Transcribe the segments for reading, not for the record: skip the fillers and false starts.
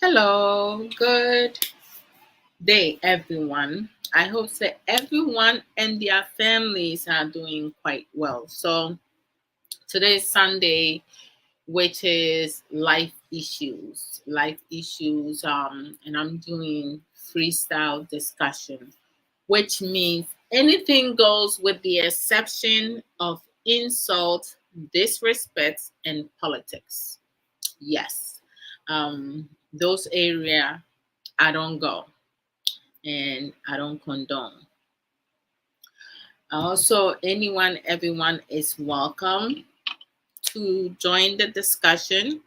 Hello, good day, everyone. I hope that everyone and their families are doing quite well. So, today is Sunday, which is life issues, and I'm doing freestyle discussion, which means anything goes with the exception of insult, disrespect, and politics. Yes, those area I don't go and I don't condone. Also, everyone is welcome to join the discussion.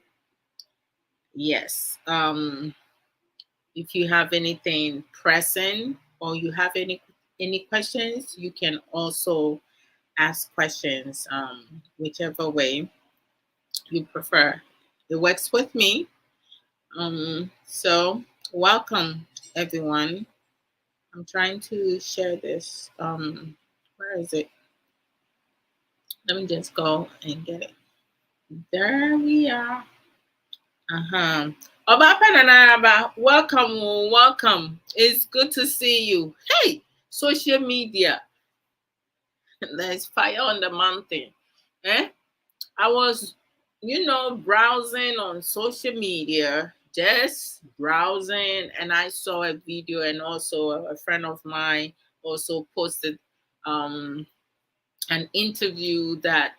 Yes. If you have anything pressing or you have any questions, you can also ask questions, whichever way you prefer. It works with me. So welcome everyone. I'm trying to share this. Where is it? Let me just go and get it. There we are. Uh-huh. Oba Penanaba, welcome, welcome. It's good to see you. Hey, social media. There's fire on the mountain. Eh? I was, browsing on social media, just browsing, and I saw a video, and also a friend of mine also posted an interview that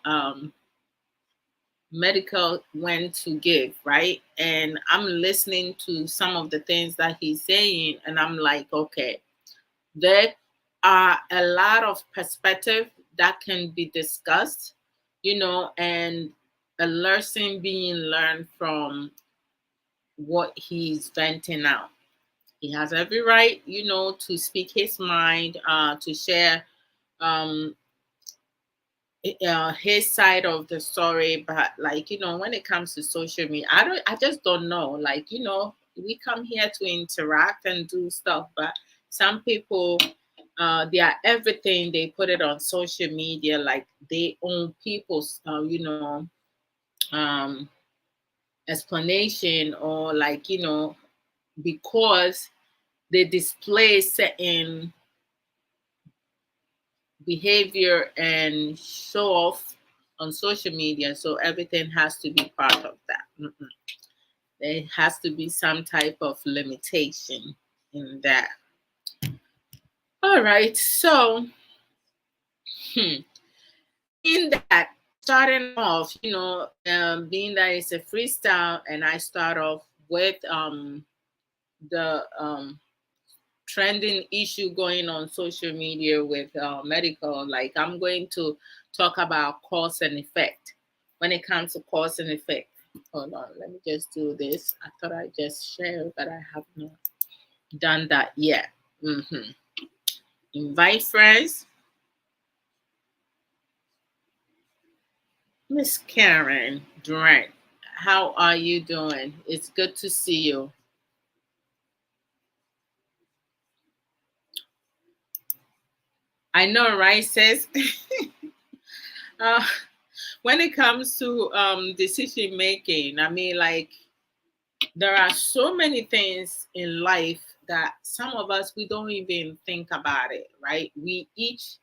medical went to give, right? And I'm listening to some of the things that he's saying, and I'm like, okay, there are a lot of perspective that can be discussed, and a lesson being learned from what he's venting out. He has every right, to speak his mind, to share um, his side of the story. But like, when it comes to social media, I just don't know. Like, we come here to interact and do stuff, but some people, they are everything, they put it on social media, like they own people's um explanation, or like, because they display certain behavior and show off on social media, so everything has to be part of that. There has to be some type of limitation in that. All right, so in that, starting off, being that it's a freestyle, and I start off with the trending issue going on social media with medical. Like, I'm going to talk about cause and effect. When it comes to cause and effect, hold on, let me just do this. I thought I just shared, but I have not done that yet. Invite friends. Miss Karen Durant, how are you doing? It's good to see you. I know, right, sis? uh, when it comes to decision making, I mean, like, there are so many things in life that some of us, we don't even think about it, right? We each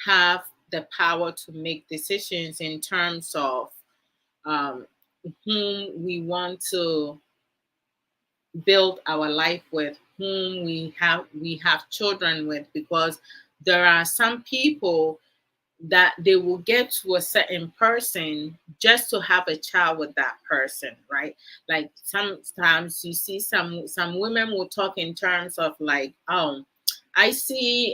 have the power to make decisions in terms of um, whom we want to build our life with, whom we have children with, because there are some people that they will get to a certain person just to have a child with that person, right? Like, sometimes you see some women will talk in terms of like, oh, I see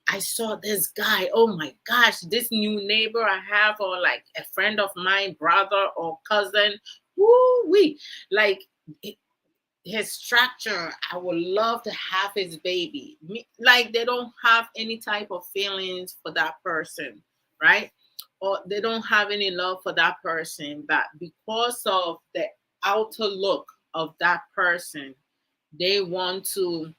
I saw this guy, oh my gosh, this new neighbor I have, or like a friend of mine, brother or cousin, woo wee, like, his structure, I would love to have his baby. Like, they don't have any type of feelings for that person, right? Or they don't have any love for that person, but because of the outer look of that person, they want to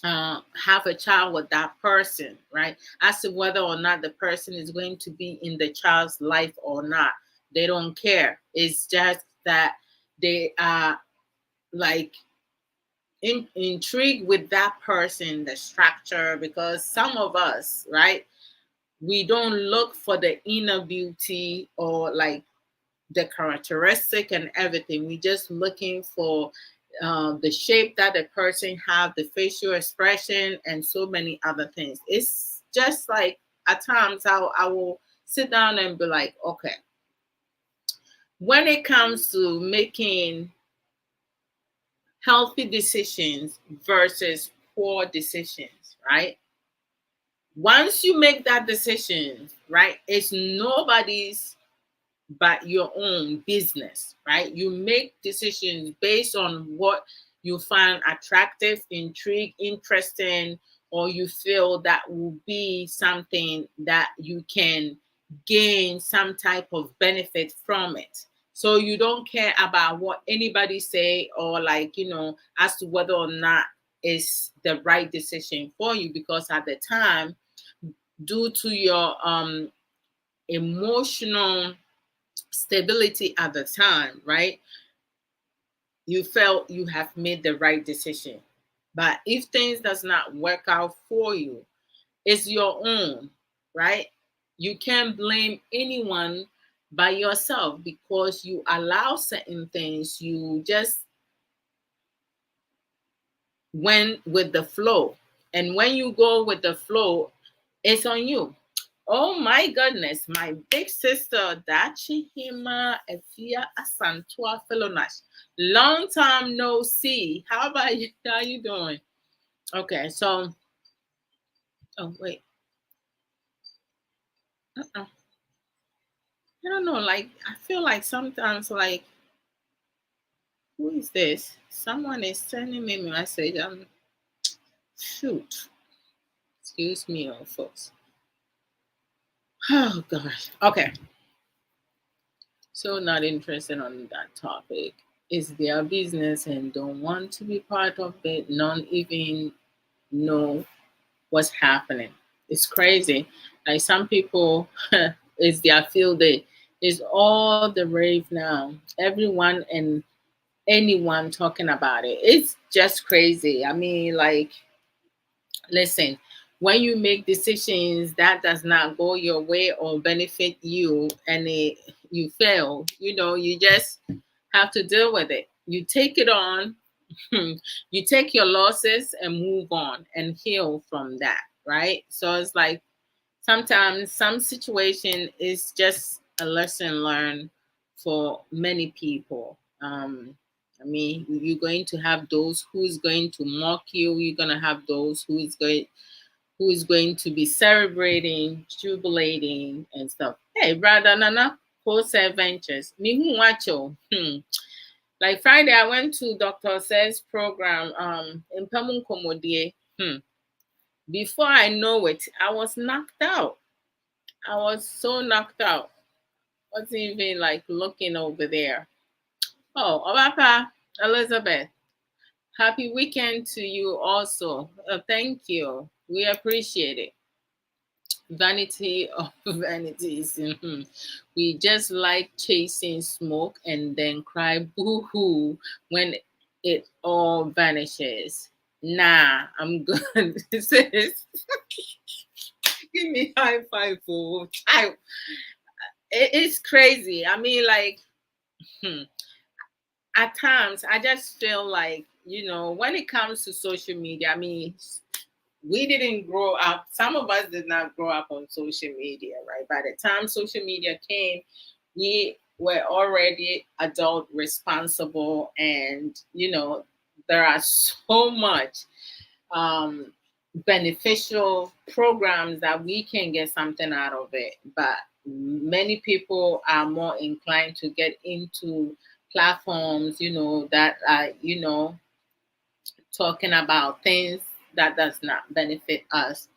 have a child with that person, right? As to whether or not the person is going to be in the child's life or not, they don't care. It's just that they are like intrigued with that person, the structure, because some of us, right, we don't look for the inner beauty or like the characteristic and everything. We just looking for the shape that the person have, the facial expression, and so many other things. It's just like at times I will sit down and be like, okay, when it comes to making healthy decisions versus poor decisions, right? Once you make that decision, right, it's nobody's but your own business, right? You make decisions based on what you find attractive, intrigue, interesting, or you feel that will be something that you can gain some type of benefit from it. So you don't care about what anybody say or like, as to whether or not it's the right decision for you, because at the time, due to your emotional stability at the time, right? You felt you have made the right decision. But if things does not work out for you, it's your own, right? You can't blame anyone but yourself because you allow certain things. You just went with the flow. And when you go with the flow, it's on you. Oh my goodness, my big sister, Dachi Hima Efia Asantua Filonash. Long time no see. How about you? How you doing? Okay, so oh wait. I don't know, like I feel like sometimes like who is this? Someone is sending me a message. Shoot. Excuse me, oh folks. Oh gosh. Okay. So not interested on that topic. It's their business and don't want to be part of it, not even know what's happening. It's crazy. Like some people, it's their field day. It's all the rave now. Everyone and anyone talking about it. It's just crazy. I mean, like, listen, when you make decisions that does not go your way or benefit you and you fail, you just have to deal with it. You take it on, you take your losses and move on and heal from that, right? So it's like sometimes some situation is just a lesson learned for many people. I mean, you're going to have those who's going to mock you. You're gonna have those who is going to be celebrating, jubilating, and stuff. Hey, brother Nana, Wholesale Ventures. Mihu Wacho. Like Friday, I went to Dr. Says program in Pamun Komodie. Before I know it, I was knocked out. I was so knocked out. Wasn't even like looking over there. Oh, Obapa, Elizabeth, happy weekend to you also. Thank you. We appreciate it. Vanity of vanities. We just like chasing smoke and then cry boo-hoo when it all vanishes. Nah, I'm good. Sis, give me high five for it's crazy. I mean, like, at times I just feel like, when it comes to social media, I mean, we didn't grow up, some of us did not grow up on social media, right? By the time social media came, we were already adult responsible, and there are so much beneficial programs that we can get something out of it. But many people are more inclined to get into platforms, that are, talking about things that does not benefit us,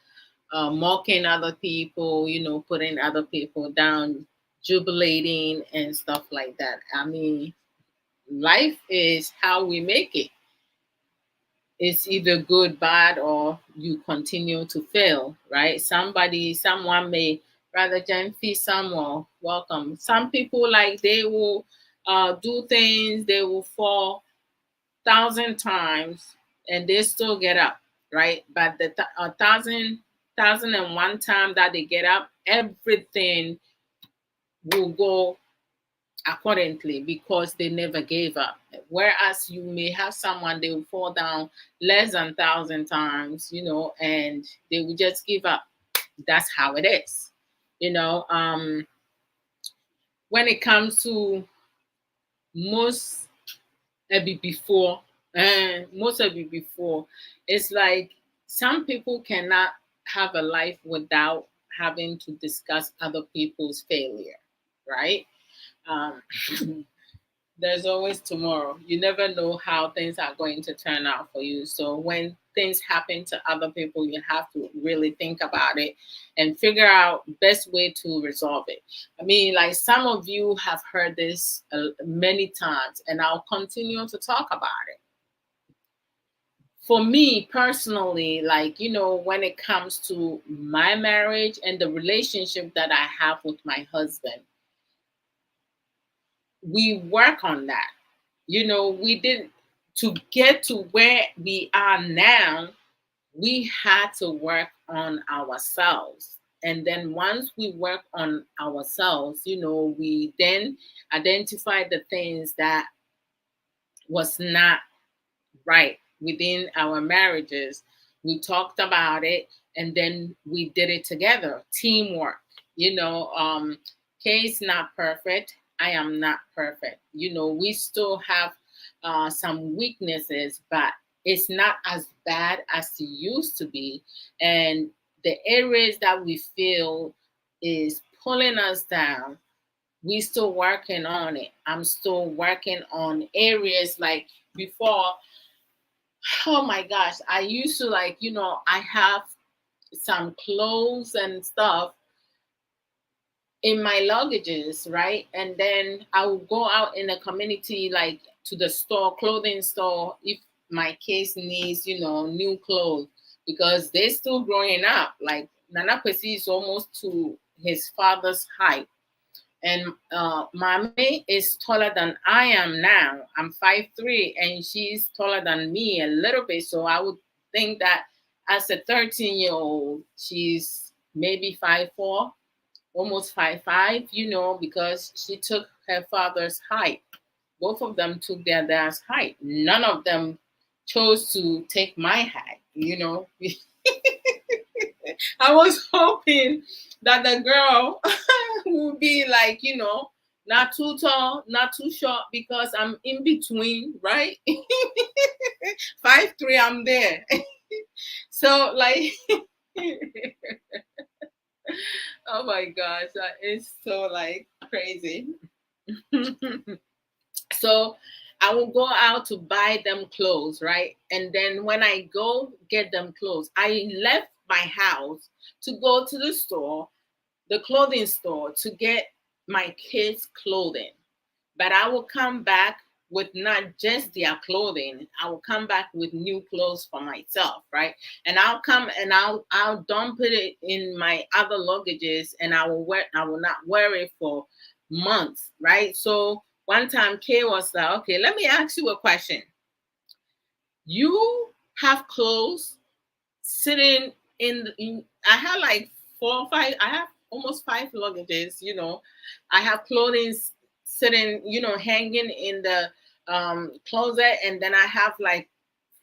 mocking other people, putting other people down, jubilating and stuff like that. I mean, life is how we make it. It's either good, bad, or you continue to fail, right? Someone may rather than feed someone welcome. Some people like they will do things, they will fall 1,000 times and they still get up, right? But the 1,001 time that they get up, everything will go accordingly because they never gave up. Whereas you may have someone, they will fall down less than 1,000 times, and they will just give up. That's how it is. When it comes to most before, it's like some people cannot have a life without having to discuss other people's failure, right? um, there's always tomorrow. You never know how things are going to turn out for you. So when things happen to other people, you have to really think about it and figure out best way to resolve it. I mean, like some of you have heard this many times, and I'll continue to talk about it. For me personally, like, when it comes to my marriage and the relationship that I have with my husband, we work on that. We did to get to where we are now, we had to work on ourselves. And then once we work on ourselves, we then identify the things that was not right within our marriages. We talked about it and then we did it together. Teamwork. Kay is not perfect. I am not perfect. We still have some weaknesses, but it's not as bad as it used to be. And the areas that we feel is pulling us down, we still working on it. I'm still working on areas like before. Oh my gosh, I used to I have some clothes and stuff in my luggages, right? And then I will go out in the community, like to the store, clothing store, if my case needs, new clothes, because they're still growing up. Like Nana Kwesi is almost to his father's height. And Mame is taller than I am now. I'm 5'3", and she's taller than me a little bit. So I would think that as a 13-year-old, she's maybe 5'4", almost 5'5", because she took her father's height. Both of them took their dad's height. None of them chose to take my height, I was hoping that the girl would be like, not too tall, not too short, because I'm in between, right? 5'3", I'm there. So like, oh my gosh, it's so like crazy. So I will go out to buy them clothes, right? And then when I go get them clothes, I left my house to go to the store, the clothing store, to get my kids' clothing. But I will come back with not just their clothing. I will come back with new clothes for myself, right? And I'll come and I'll dump it in my other luggages, and I will not wear it for months, right? So one time Kay was like, okay, let me ask you a question. You have clothes sitting I have like 4 or 5, I have almost 5 luggages, I have clothing sitting, hanging in the closet, and then I have like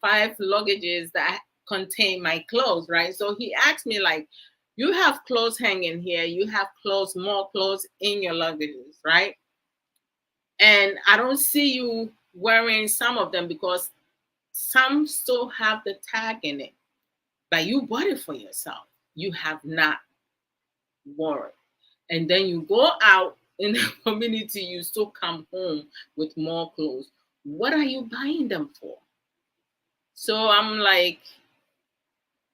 5 luggages that contain my clothes, right? So he asked me like, you have clothes hanging here, you have more clothes in your luggages, right? And I don't see you wearing some of them because some still have the tag in it, but you bought it for yourself. You have not worn it. And then you go out in the community, you still come home with more clothes. What are you buying them for? So I'm like,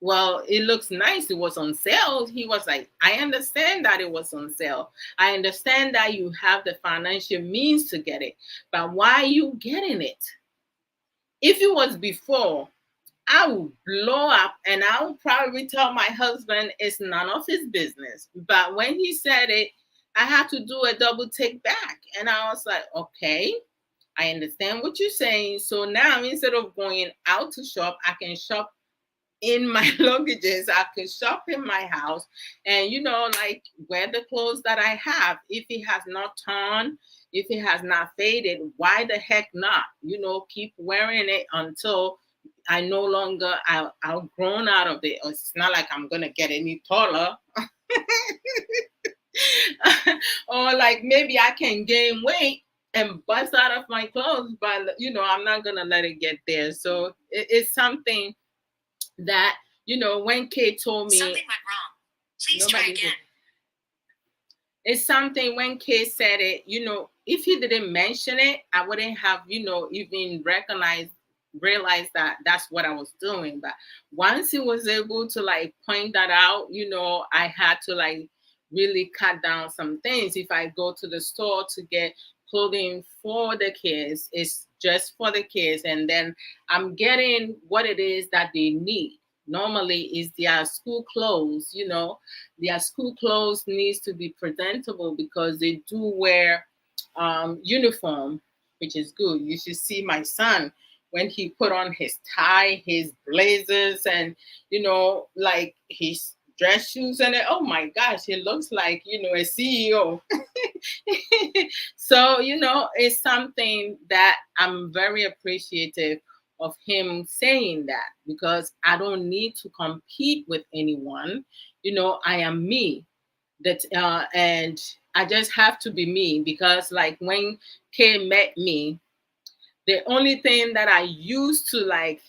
well, it looks nice. It was on sale. He was like, I understand that it was on sale. I understand that you have the financial means to get it, but why are you getting it? If it was before, I would blow up and I would probably tell my husband it's none of his business. But when he said it, I had to do a double take back. And I was like, okay, I understand what you're saying. So now instead of going out to shop, I can shop in my luggages. I can shop in my house and, like wear the clothes that I have. If it has not torn, if it has not faded, why the heck not? Keep wearing it until I no longer, I'll grown out of it. It's not like I'm going to get any taller. Or like maybe I can gain weight and bust out of my clothes, but I'm not gonna let it get there. So it's something that when Kate told me something went wrong, please try again. It's something when Kate said it, if he didn't mention it, I wouldn't have even realized that that's what I was doing. But once he was able to like point that out, I had to like really cut down some things. If I go to the store to get clothing for the kids, it's just for the kids, and then I'm getting what it is that they need. Normally is their school clothes. Their school clothes needs to be presentable because they do wear uniform, which is good. You should see my son when he put on his tie, his blazers, and like his dress shoes, and oh my gosh, he looks like a CEO. So it's something that I'm very appreciative of him saying that, because I don't need to compete with anyone. I am me. And I just have to be me, because like when Kay met me, the only thing that I used to like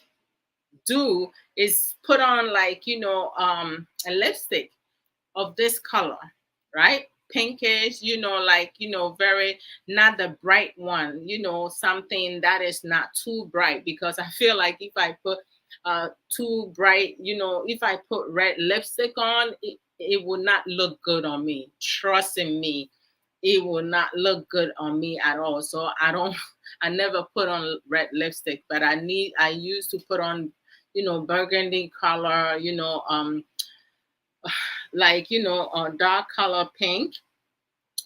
do is put on like a lipstick of this color, right? Pinkish, like very, not the bright one, something that is not too bright, because I feel like if I put too bright, if I put red lipstick on, it will not look good on me. Trust in me, it will not look good on me at all. So I never put on red lipstick, but I used to put on burgundy color, like dark color pink,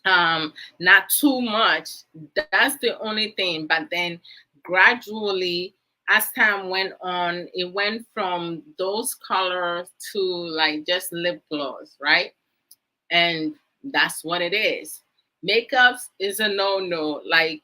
not too much. That's the only thing. But then gradually, as time went on, it went from those colors to like just lip gloss, right? And that's what it is. Makeups is a no like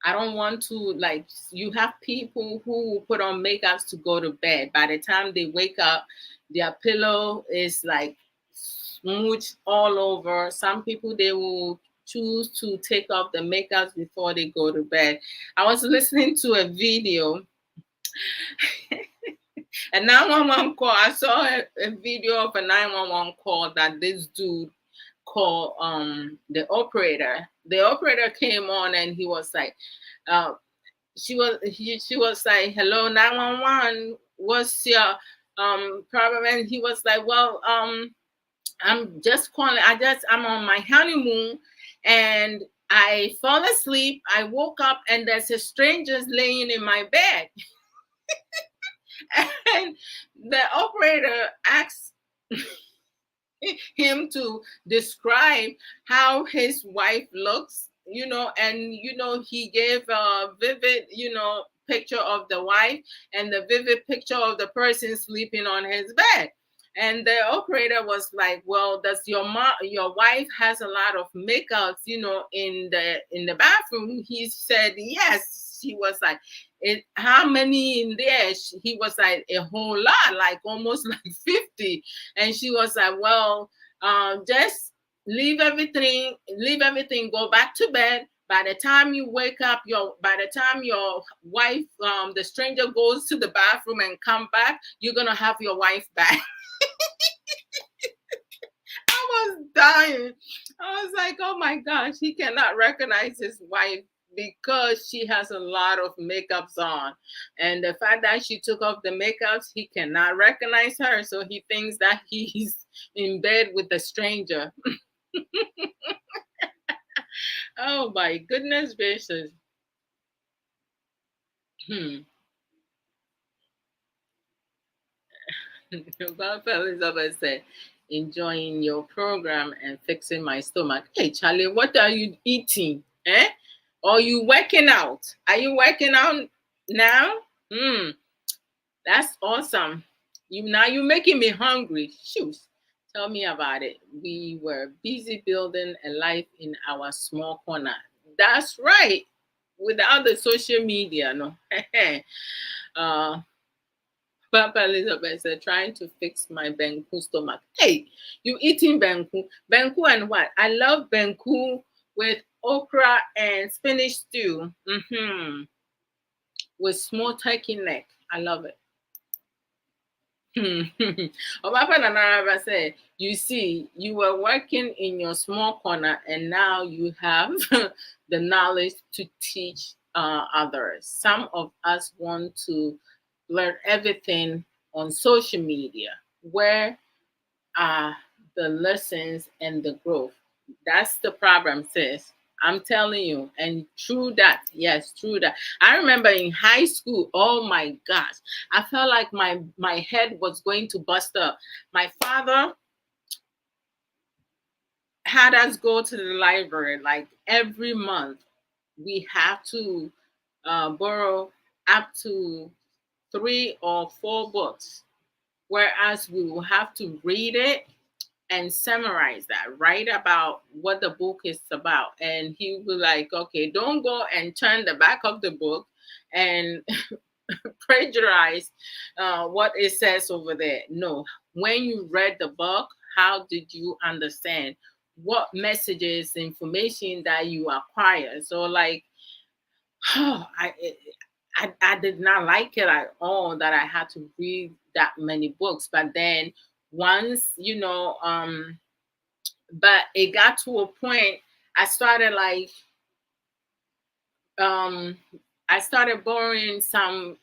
I don't want to, like, you have people who put on makeups to go to bed. By the time they wake up, their pillow is like smooched all over. Some people, they will choose to take off the makeups before they go to bed. I was listening to a video, a 911 call. I saw a video of a 911 call that this dude called the operator. The operator came on and he was like, uh, she was like, hello, 911, what's your problem? And he was like, well, I'm just calling, I'm on my honeymoon and I fell asleep. I woke up and there's a stranger laying in my bed. And the operator asked him to describe how his wife looks, and he gave a vivid, picture of the wife and the vivid picture of the person sleeping on his bed. And the operator was like, well, does your wife has a lot of makeups, in the bathroom? He said yes. She was like, how many in there? He was like, a whole lot, like almost like 50. And she was like, well, just leave everything, go back to bed. By the time you wake up, by the time your wife, the stranger goes to the bathroom and come back, you're gonna have your wife back. I was dying. I was like, oh my gosh, he cannot recognize his wife because she has a lot of makeups on. And the fact that she took off the makeups, he cannot recognize her. So he thinks that he's in bed with a stranger. Oh my goodness gracious. Well, Elizabeth said, enjoying your program and fixing my stomach. Hey, Charlie, what are you eating? Eh? Are you working out? Are you working out now? That's awesome. You're making me hungry. Shoot. Tell me about it. We were busy building a life in our small corner. That's right. Without the social media, no. uh, Papa Elizabeth said, trying to fix my benku stomach. Hey, you eating benku? Benku and what? I love benku with okra and spinach stew. With small turkey neck. I love it. Obapa Nanaraba said, you see, you were working in your small corner and now you have the knowledge to teach others. Some of us want to learn everything on social media. Where are the lessons and the growth? That's the problem, sis. I'm telling you, and true that, yes, true that. I remember in high school, oh my gosh, I felt like my head was going to bust up. My father had us go to the library like every month. We have to borrow up to 3 or 4 books, whereas we will have to read it and summarize that, write about what the book is about. And he was like, okay, don't go and turn the back of the book and plagiarize what it says over there. No, when you read the book, how did you understand what messages, information that you acquire? So like, I did not like it at all that I had to read that many books. But then once, but it got to a point I started like um I started borrowing some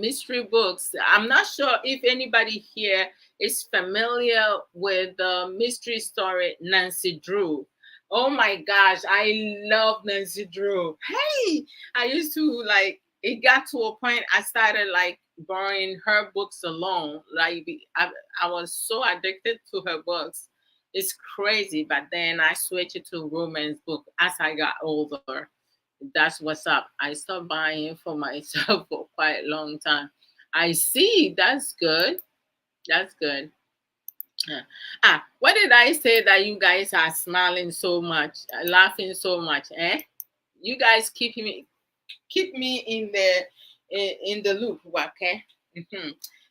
mystery books. I'm not sure if anybody here is familiar with the mystery story Nancy Drew. Oh my gosh, I love Nancy Drew. Hey, I used to like, it got to a point I started like borrowing her books alone. Like I was so addicted to her books. It's crazy. But then I switched it to romance book as I got older. That's what's up. I stopped buying for myself for quite a long time. I see. That's good. That's good. Yeah. What did I say that you guys are smiling so much, laughing so much? Eh? You guys keep me in the loop, okay?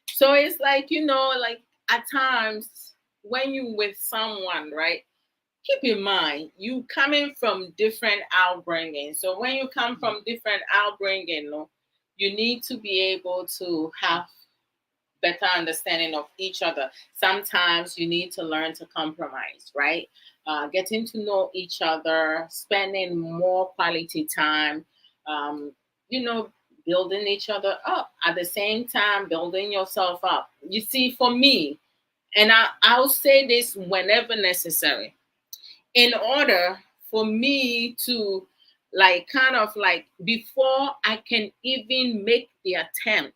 So it's like, like at times when you with someone, right? Keep in mind you coming from different outbringing. So when you come from different outbringing, you need to be able to have better understanding of each other. Sometimes you need to learn to compromise, right? Getting to know each other, spending more quality time, um, you know, building each other up at the same time, building yourself up. You see, for me, and I'll say this whenever necessary, in order for me to like kind of like before I can even make the attempt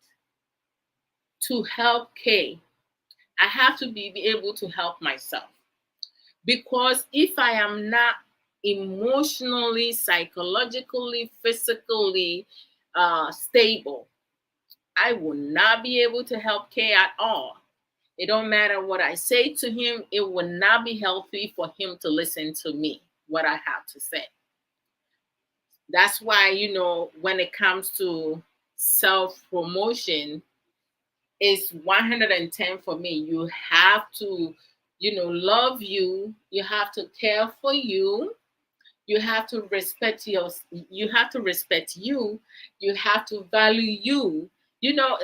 to help Kay, I have to be able to help myself. Because if I am not emotionally, psychologically, physically stable, I will not be able to help Kay at all. It don't matter what I say to him, it will not be healthy for him to listen to me, what I have to say. That's why, when it comes to self promotion, it's 110 for me. You have to, love you. You have to care for you. You have to respect you have to respect you. You have to value you.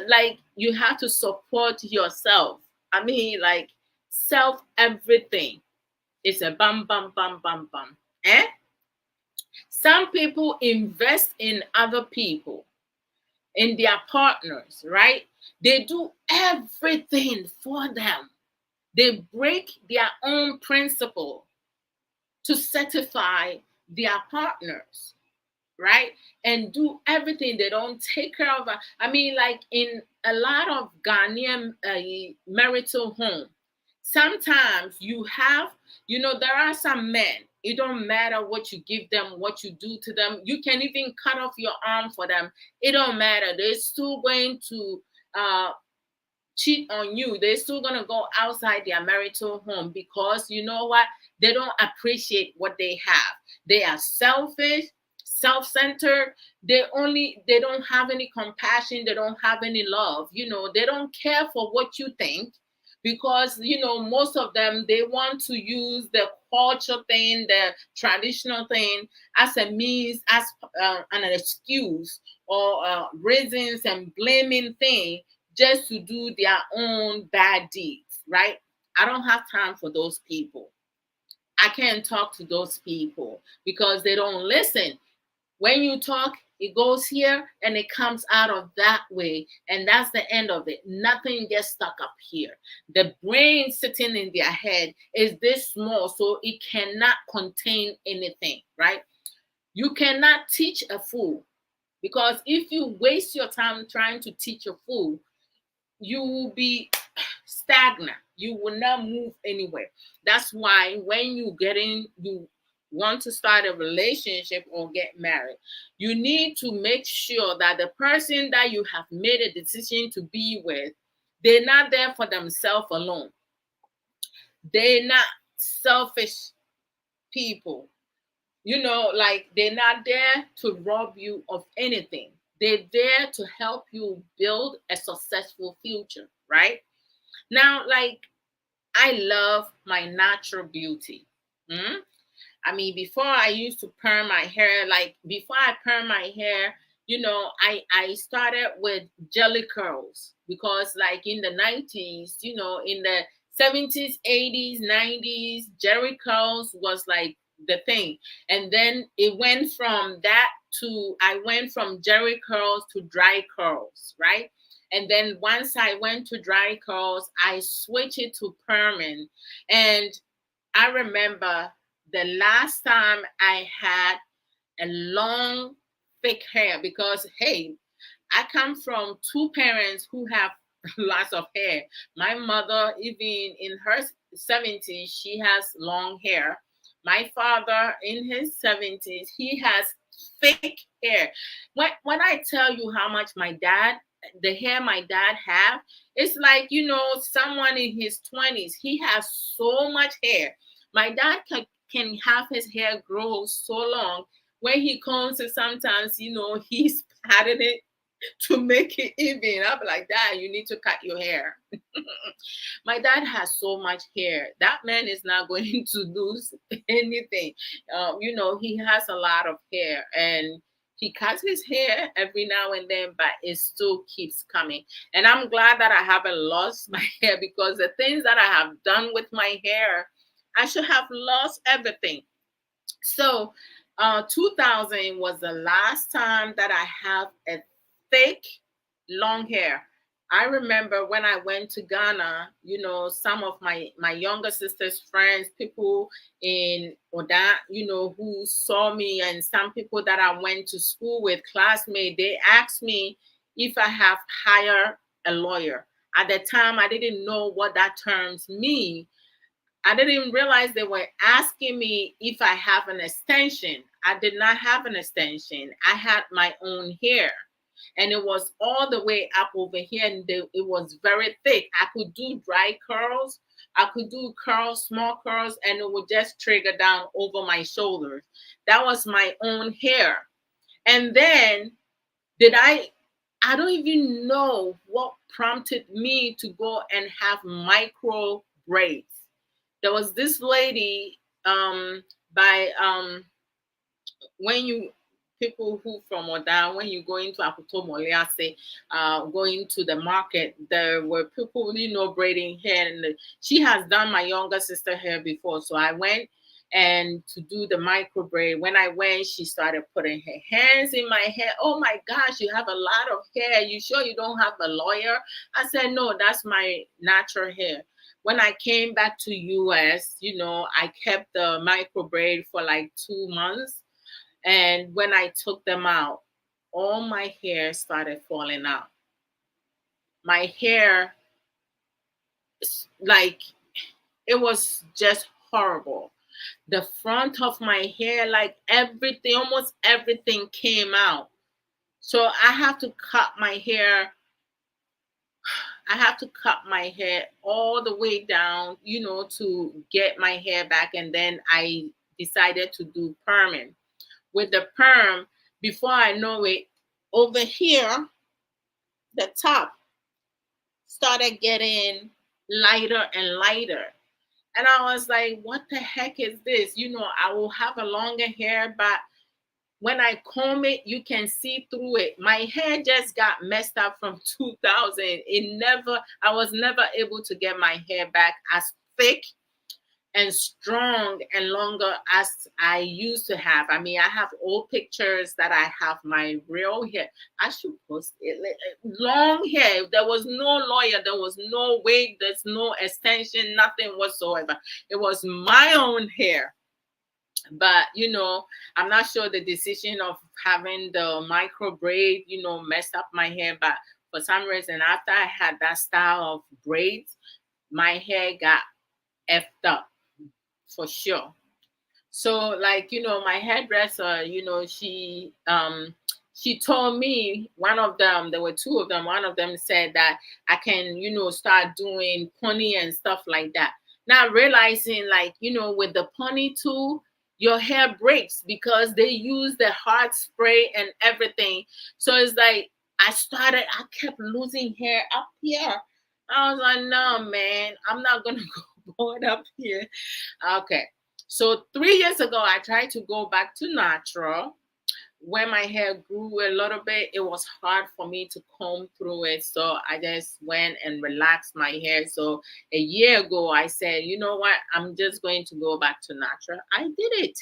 Like you have to support yourself. I mean, like self everything. It's a bam bam bam bam bam. Eh? Some people invest in other people, in their partners, right? They do everything for them. They break their own principle to satisfy their partners, right? And do everything. They don't take care of. I mean, like in a lot of Ghanaian marital home, Sometimes you have, there are some men, it don't matter what you give them, what you do to them. You can even cut off your arm for them. It don't matter. They're still going to cheat on you. They're still going to go outside their marital home because you know what? They don't appreciate what they have. They are selfish, self-centered. They don't have any compassion. They don't have any love. They don't care for what you think because, most of them, they want to use the culture thing, the traditional thing as a means, as an excuse or reasons and blaming thing just to do their own bad deeds, right? I don't have time for those people. I can't talk to those people because they don't listen. When you talk, it goes here and it comes out of that way. And that's the end of it. Nothing gets stuck up here. The brain sitting in their head is this small, so it cannot contain anything, right? You cannot teach a fool because if you waste your time trying to teach a fool, you will be stagnant. You will not move anywhere. That's why when you want to start a relationship or get married, you need to make sure that the person that you have made a decision to be with, they're not there for themselves alone. They're not selfish people. Like they're not there to rob you of anything. They're there to help you build a successful future, right? Now, like, I love my natural beauty. Hmm? I mean, before I used to perm my hair, like before I perm my hair, I started with jelly curls because like in the 90s, in the 70s, 80s, 90s, jelly curls was like the thing. And then it went from that to I went from jelly curls to dry curls, right? And then once I went to dry curls, I switched it to perming. And I remember the last time I had a long, thick hair because, hey, I come from two parents who have lots of hair. My mother, even in her 70s, she has long hair. My father, in his 70s, he has thick hair. When I tell you how much the hair my dad have, it's like, someone in his 20s, he has so much hair. My dad can have his hair grow so long. When he combs it, sometimes, he's patting it to make it even. I'll be like, Dad, you need to cut your hair. My dad has so much hair. That man is not going to lose anything. He has a lot of hair and he cuts his hair every now and then, but it still keeps coming. And I'm glad that I haven't lost my hair because the things that I have done with my hair, I should have lost everything. So, 2000 was the last time that I have a thick, long hair. I remember when I went to Ghana, some of my younger sister's friends, people in Oda, who saw me, and some people that I went to school with, classmates, they asked me if I have hired a lawyer. At the time, I didn't know what that terms mean. I didn't even realize they were asking me if I have an extension. I did not have an extension. I had my own hair. And it was all the way up over here, and it was very thick. I could do dry curls. I could do curls, small curls, and it would just trigger down over my shoulders. That was my own hair. And then did I don't even know what prompted me to go and have micro braids. There was this lady by when you people who from Oda, when you go into Akutomoliase, going to the market, there were people, braiding hair, and she has done my younger sister hair before. So I went and to do the micro braid. When I went, she started putting her hands in my hair. Oh my gosh, you have a lot of hair. You sure you don't have a lawyer? I said, no, that's my natural hair. When I came back to US, I kept the micro braid for like 2 months. And when I took them out, all my hair started falling out. My hair, like, it was just horrible. The front of my hair, like everything, almost everything came out. So I have to cut my hair. I have to cut my hair all the way down, to get my hair back. And then I decided to do perming. With the perm, before I know it, over here, the top started getting lighter and lighter. And I was like, what the heck is this? I will have a longer hair, but when I comb it, you can see through it. My hair just got messed up from 2000. I was never able to get my hair back as thick and strong and longer as I used to have. I mean, I have old pictures that I have my real hair. I should post it. Long hair. There was no lawyer. There was no wig. There's no extension, nothing whatsoever. It was my own hair. But I'm not sure the decision of having the micro braid messed up my hair. But for some reason, after I had that style of braids, my hair got effed up for sure. So like my hairdresser, she told me, one of them, there were two of them, one of them said that I can start doing pony and stuff like that. Not realizing, like, with the pony too, your hair breaks because they use the hard spray and everything. So it's like I kept losing hair up here. I was like, no, man, I'm not gonna go it up here. Okay. So 3 years ago, I tried to go back to natural. When my hair grew a little bit, it was hard for me to comb through it. So I just went and relaxed my hair. So a year ago, I said, you know what? I'm just going to go back to natural. I did it.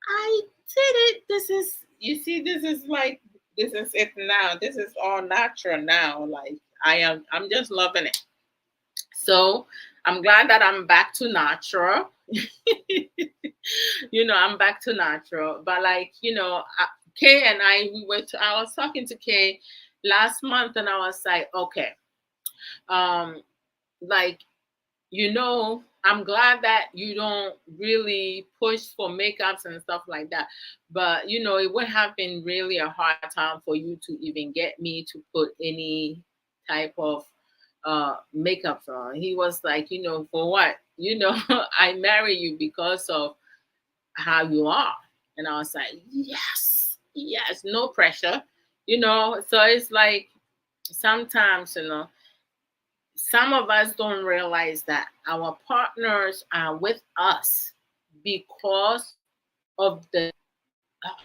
I did it. This is it now. This is all natural now. Like I'm just loving it. So I'm glad that I'm back to natural. I'm back to natural. But like, Kay and I was talking to Kay last month and I was like, okay, like, I'm glad that you don't really push for makeups and stuff like that. But, it would have been really a hard time for you to even get me to put any type of makeup on. He was like, for what? I marry you because of how you are. And I was like, yes, no pressure. So it's like sometimes, some of us don't realize that our partners are with us because of the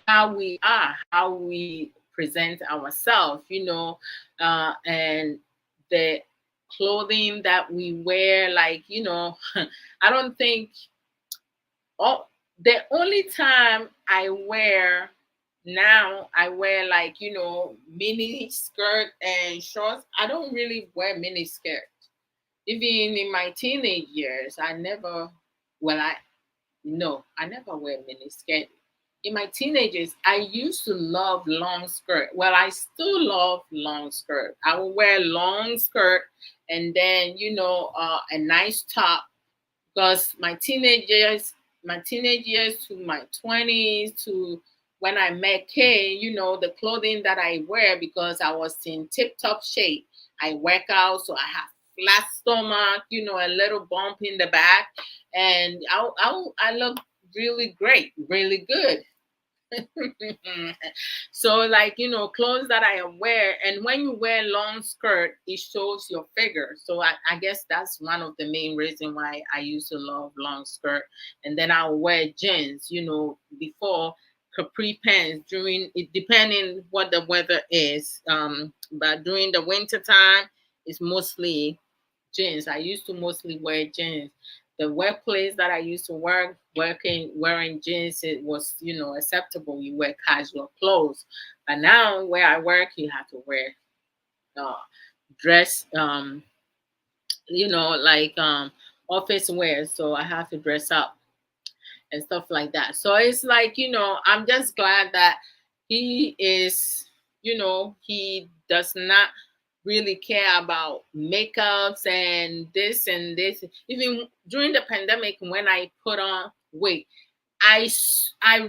how we are, how we present ourselves, and the clothing that we wear. Like, I don't think. Oh, the only time I wear now, I wear like, mini skirt and shorts. I don't really wear mini skirt. Even in my teenage years, I never, well, I never wear mini skirt. In my teenagers, I used to love long skirt. Well, I still love long skirt. I will wear long skirt and then, a nice top, because my teenage years to my 20s to when I met Kay, the clothing that I wear, because I was in tip top shape. I work out, so I have flat stomach, a little bump in the back, and I look really great, really good. So like, clothes that I wear, and when you wear long skirt, it shows your figure. So I guess that's one of the main reason why I used to love long skirt. And then I'll wear jeans, before capri pants during it, depending what the weather is. But during the winter time, it's mostly jeans. I used to mostly wear jeans. The workplace that I used to wearing jeans, it was, acceptable. You wear casual clothes. But now where I work, you have to wear uh, dress, like office wear. So I have to dress up and stuff like that. So it's like, I'm just glad that he is, he does not really care about makeups and this and this. Even during the pandemic, when I put on weight, I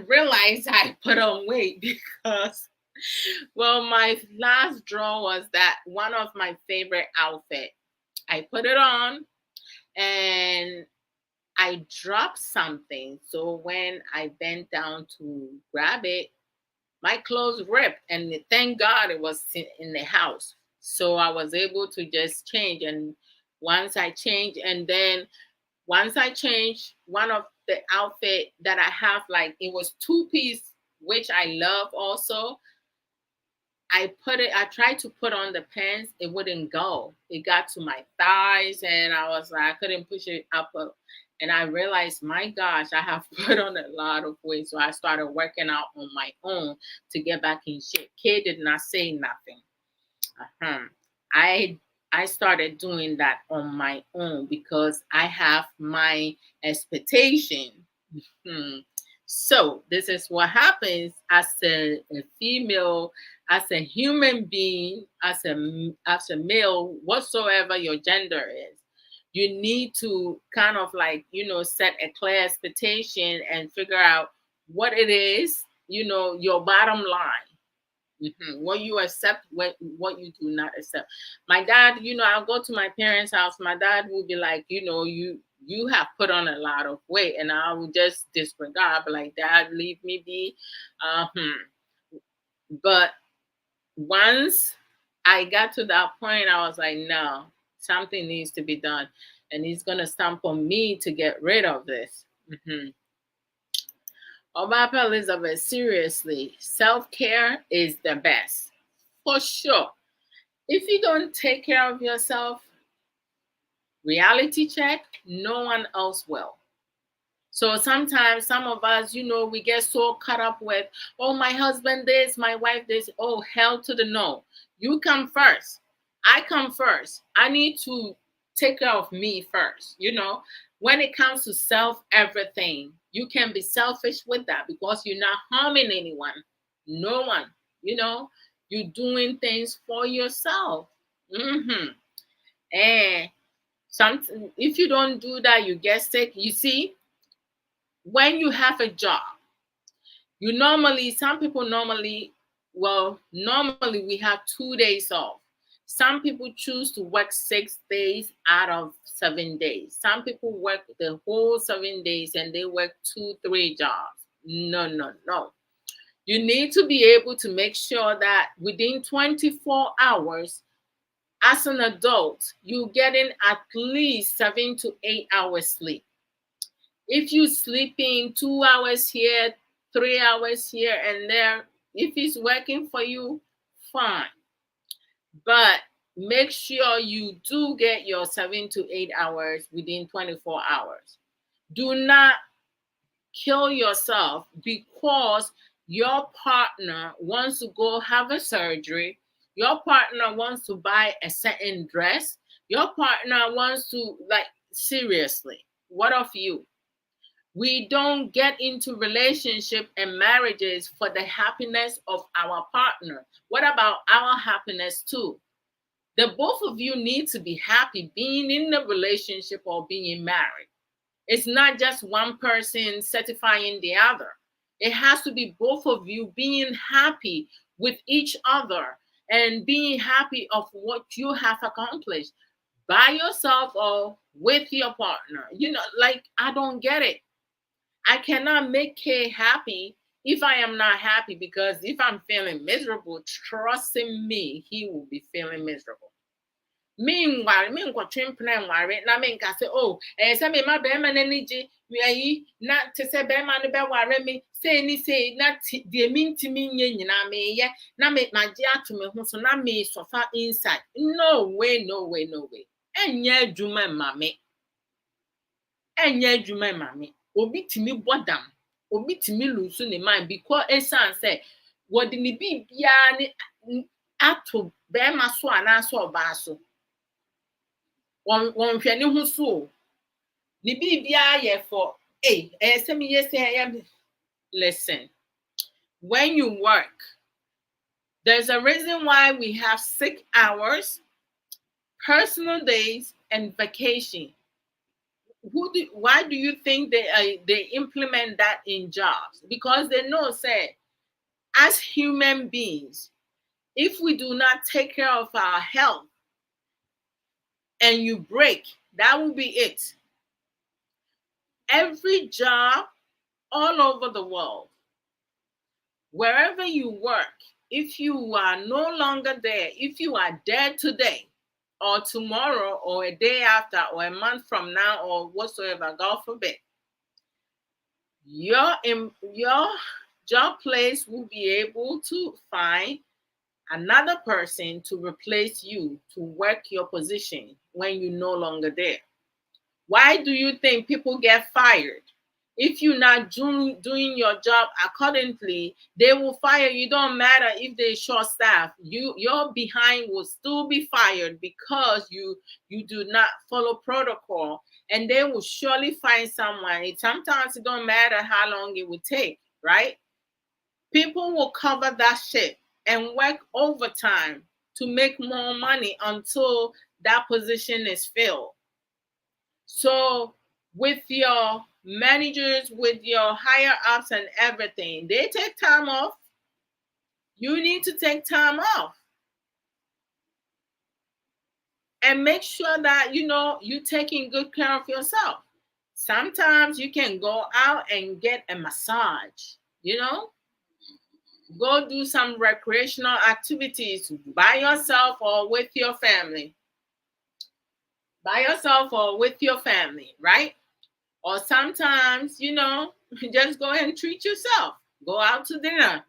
realized I put on weight because, well, my last draw was that one of my favorite outfit. I put it on and I dropped something. So when I bent down to grab it, my clothes ripped, and thank God it was in the house. So I was able to just change. And once I changed, and then once I changed, one of the outfit that I have, like it was two-piece, which I love also. I tried to put on the pants, it wouldn't go. It got to my thighs, and I was like, I couldn't push it up. And I realized, my gosh, I have put on a lot of weight. So I started working out on my own to get back in shape. Kid did not say nothing. Uh-huh. I I started doing that on my own because I have my expectation. Hmm. So this is what happens as a female, as a human being, as a male, whatsoever your gender is. You need to kind of like, set a clear expectation and figure out what it is, your bottom line. What you accept, what you do not accept. My dad, I'll go to my parents' house. My dad will be like, you have put on a lot of weight, and I will just disregard, but like, Dad, leave me be. But once I got to that point, I was like, no, something needs to be done, and he's gonna stamp on me to get rid of this. Obapa Elizabeth, seriously, self-care is the best. For sure. If you don't take care of yourself, reality check, no one else will. So sometimes some of us, we get so caught up with, oh, my husband this, my wife this. Oh, hell to the no. You come first. I come first. I need to take care of me first. When it comes to self everything, you can be selfish with that because you're not harming anyone. No one. You're doing things for yourself. And if you don't do that, you get sick. You see, when you have a job, some people normally, we have 2 days off. Some people choose to work 6 days out of 7 days. Some people work the whole 7 days and they work 2, 3 jobs. No, no, no. You need to be able to make sure that within 24 hours, as an adult, you're getting at least 7 to 8 hours sleep. If you sleeping 2 hours here, 3 hours here and there, if it's working for you, fine. But make sure you do get your 7 to 8 hours within 24 hours. Do not kill yourself because your partner wants to go have a surgery. Your partner wants to buy a certain dress. Your partner wants to, seriously, what of you? We don't get into relationship and marriages for the happiness of our partner. What about our happiness too? The both of you need to be happy being in a relationship or being married. It's not just one person certifying the other. It has to be both of you being happy with each other and being happy of what you have accomplished by yourself or with your partner. I don't get it. I cannot make Kay happy if I am not happy, because if I'm feeling miserable, trust in me, he will be feeling miserable. Meanwhile, me nkɔtwe mpena nware na me nka sɛ, oh, sɛ me ma bɛrima n'ani gye ayi na te sɛ bɛrima no bɛware me sei ni sei na deɛ mentimi nyɛ nyinaa meyɛ na magye ato me ho so na me sɔfa inside. No way, no way, no way. Ɛnyɛ adwuma mma me. Ɛnyɛ adwuma mma me. Obi timi bɔ dam. Obi timi lose ne mind because ɛsan sɛ wɔde ne biribiara ne ato bɛrima so anaasɛ ɔbaa so. Wɔnhwɛ ne ho so. Ne biribiara yɛ for, sɛ meyɛ sɛ listen, when you work, there's a reason why we have sick hours. personal days, and vacation. Why do you think they implement that in jobs? Because they know, say, as human beings, if we do not take care of our health and you break, that will be it. Every job all over the world, wherever you work, if you are no longer there, if you are dead today or tomorrow or a day after or a month from now or whatsoever, God forbid, your job place will be able to find another person to replace you to work your position when you're no longer there. Why do you think people get fired? If you're not doing your job accordingly, they will fire you. Don't matter if they short staff. Your behind will still be fired because you do not follow protocol, and they will surely find someone. Sometimes it don't matter how long it will take, right? People will cover that shit and work overtime to make more money until that position is filled. So with your managers, with your higher ups and everything, they take time off. You need to take time off. And make sure that you're taking good care of yourself. Sometimes you can go out and get a massage, go do some recreational activities by yourself or with your family. By yourself or with your family, right? Or sometimes, just go and treat yourself. Go out to dinner.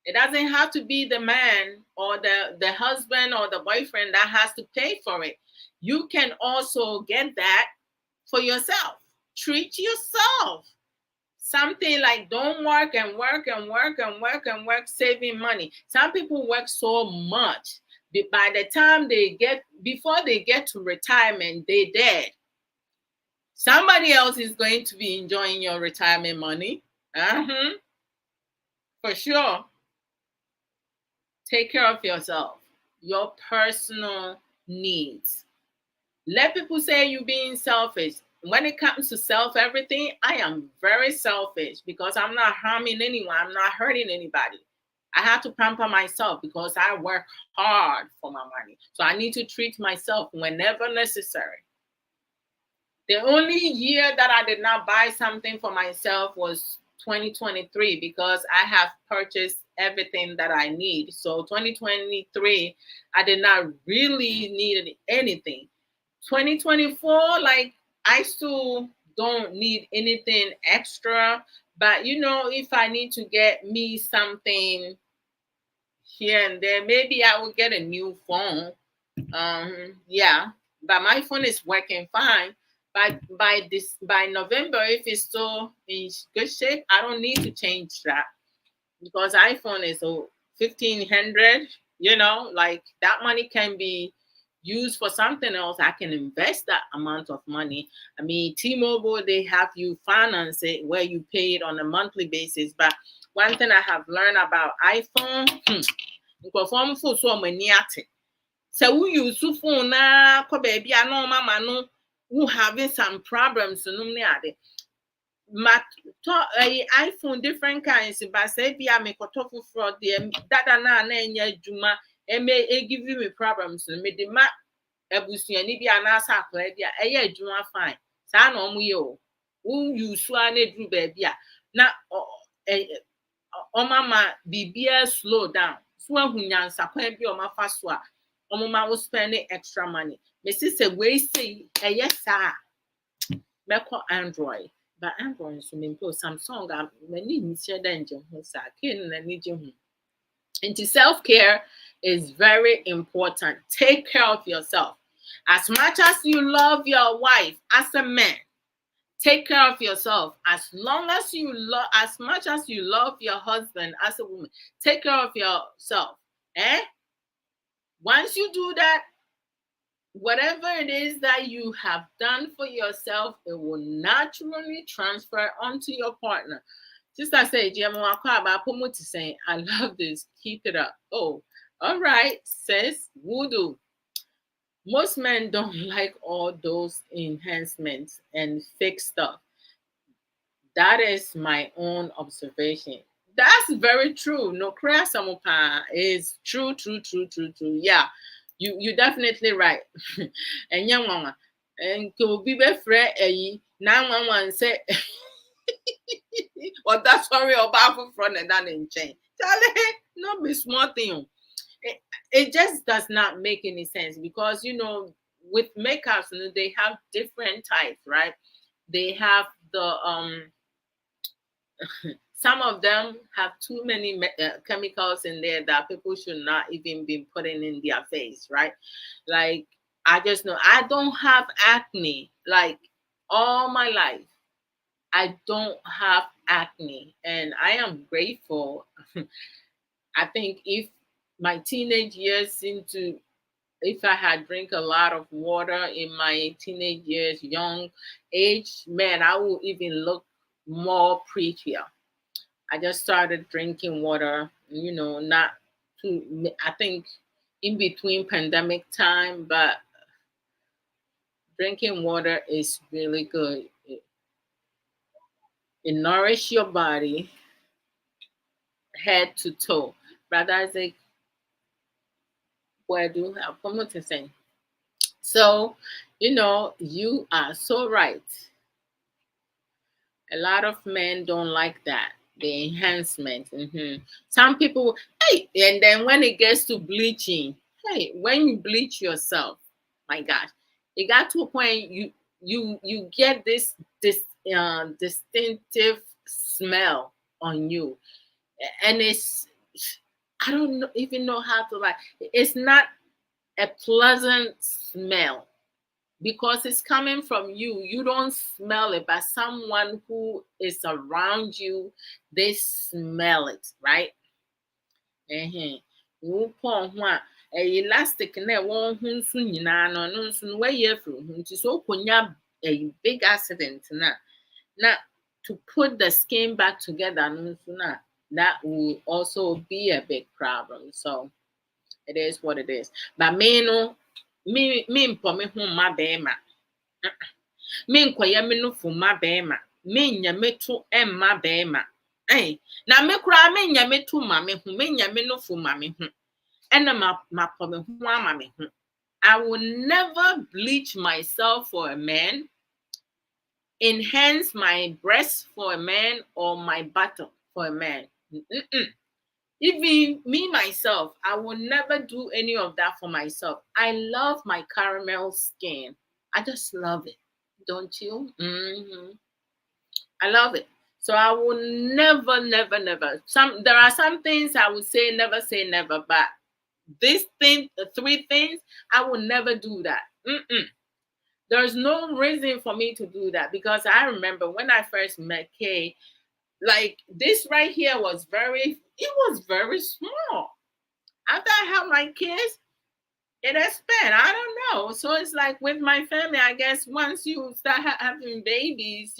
It doesn't have to be the man or the husband or the boyfriend that has to pay for it. You can also get that for yourself. Treat yourself. Something like don't work and work and work and work and work saving money. Some people work so much. By the time before they get to retirement, they're dead. Somebody else is going to be enjoying your retirement money. For sure. Take care of yourself, your personal needs. Let people say you're being selfish. When it comes to everything, I am very selfish because I'm not harming anyone. I'm not hurting anybody. I have to pamper myself because I work hard for my money. So I need to treat myself whenever necessary. The only year that I did not buy something for myself was 2023 because I have purchased everything that I need. So 2023, I did not really need anything. 2024, like I still don't need anything extra. But if I need to get me something here and there, maybe I will get a new phone. Yeah, but my phone is working fine. By November, if it's still in good shape, I don't need to change that because iPhone is 1,500. Like that money can be used for something else. I can invest that amount of money. I mean, T-Mobile, they have you finance it where you pay it on a monthly basis. But one thing I have learned about iPhone, so we use phone na ko baby ano mama no who having some problems no me ade iPhone different kinds but say bia me kotofu fraud the dada na enya adwuma e give me problems no me de ma abusuani bia na asa akwa bia eye adwuma fine sa na omo ye o who use na dru baby a na o mama bibia slow down so ahunyansa kwa bia o mafa so a Omoma will spending extra money. My sister we say yes sir. Meko Android. But Android so me Samsung many share danger sa kin na ni je. And self-care is very important. Take care of yourself. As much as you love your wife as a man, take care of yourself. As much as you love your husband as a woman, take care of yourself. Once you do that, whatever it is that you have done for yourself, it will naturally transfer onto your partner. Sister say, I love this. Keep it up. Oh, all right, sis. Voodoo. Most men don't like all those enhancements and fake stuff. That is my own observation. That's very true. No clear samopa is true, true, true, true, true. Yeah, you definitely right. And young mama, and could be friend a 911 say, well, that's sorry about front and that in chain. Charlie, not be small thing. It just does not make any sense because with makeups, they have different types, right? They have the some of them have too many chemicals in there that people should not even be putting in their face, right? Like, I just know I don't have acne. Like, all my life, I don't have acne, and I am grateful. I think if my teenage years into if I had drink a lot of water in my teenage years, young age, man, I would even look more prettier. I just started drinking water, not too, I think in between pandemic time, but drinking water is really good. It nourishes your body, head to toe. Brother Isaac, where do you have come to say? So, you are so right. A lot of men don't like that. The enhancement. Some people, hey, and then when it gets to bleaching, hey, when you bleach yourself, my gosh, it got to a point you get this distinctive smell on you, and I don't even know how to like. It's not a pleasant smell because it's coming from you. You don't smell it, but someone who is around you, they smell it, right? Wopɔ ho a elastic na ɛwɔ ho nso nyinaa no ɔno nso no wɔayɛ afiri ho nti so okonya a big accident na to put the skin back together no nso na that will also be a big problem. So it is what it is. But me no me mpɔ me ho mma bɛrima. Menkɔyɛ me nofo mma bɛrima. Mennya me to mma bɛrima. Na me koraa mennya me to ma me ho. Mennya me nofo ma me ho. Ɛna mapɔ me ho ama me ho. I will never bleach myself for a man, enhance my breast for a man, or my buttock for a man. Even me myself, I will never do any of that for myself. I love my caramel skin. I just love it. Don't you? I love it. So I will never, never, never. There are some things I would say never, but this thing, the three things, I will never do that. There's no reason for me to do that because I remember when I first met Kay, like this right here was very small. After I had my kids, it expand. I don't know. So it's like with my family, I guess once you start having babies,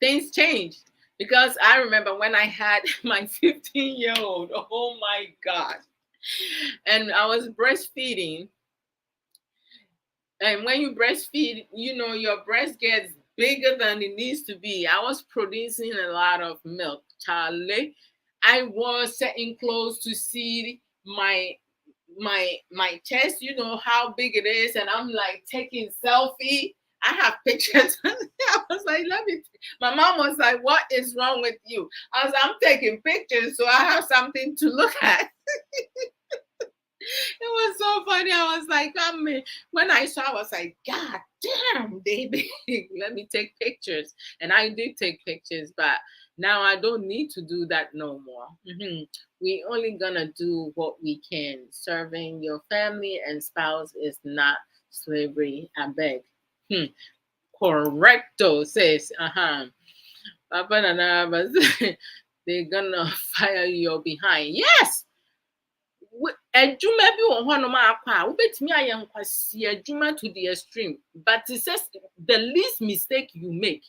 things change. Because I remember when I had my 15-year-old, oh my gosh, and I was breastfeeding. And when you breastfeed, your breast gets bigger than it needs to be. I was producing a lot of milk, Charlie. I was setting close to see my chest, how big it is, and I'm like taking selfie. I have pictures. I was like, my mom was like, what is wrong with you? I'm taking pictures so I have something to look at. It was so funny. I was like, when I saw, I was like, God damn, baby, let me take pictures. And I did take pictures, but now I don't need to do that no more. We only gonna do what we can. Serving your family and spouse is not slavery. I beg. Correcto, says, Papa Nana, they're gonna fire you behind. Yes. Adwuma bi wɔ hɔnom akɔ a wobɛtumi ayɛ nkwasi adwuma to the extreme, but it says the least mistake you make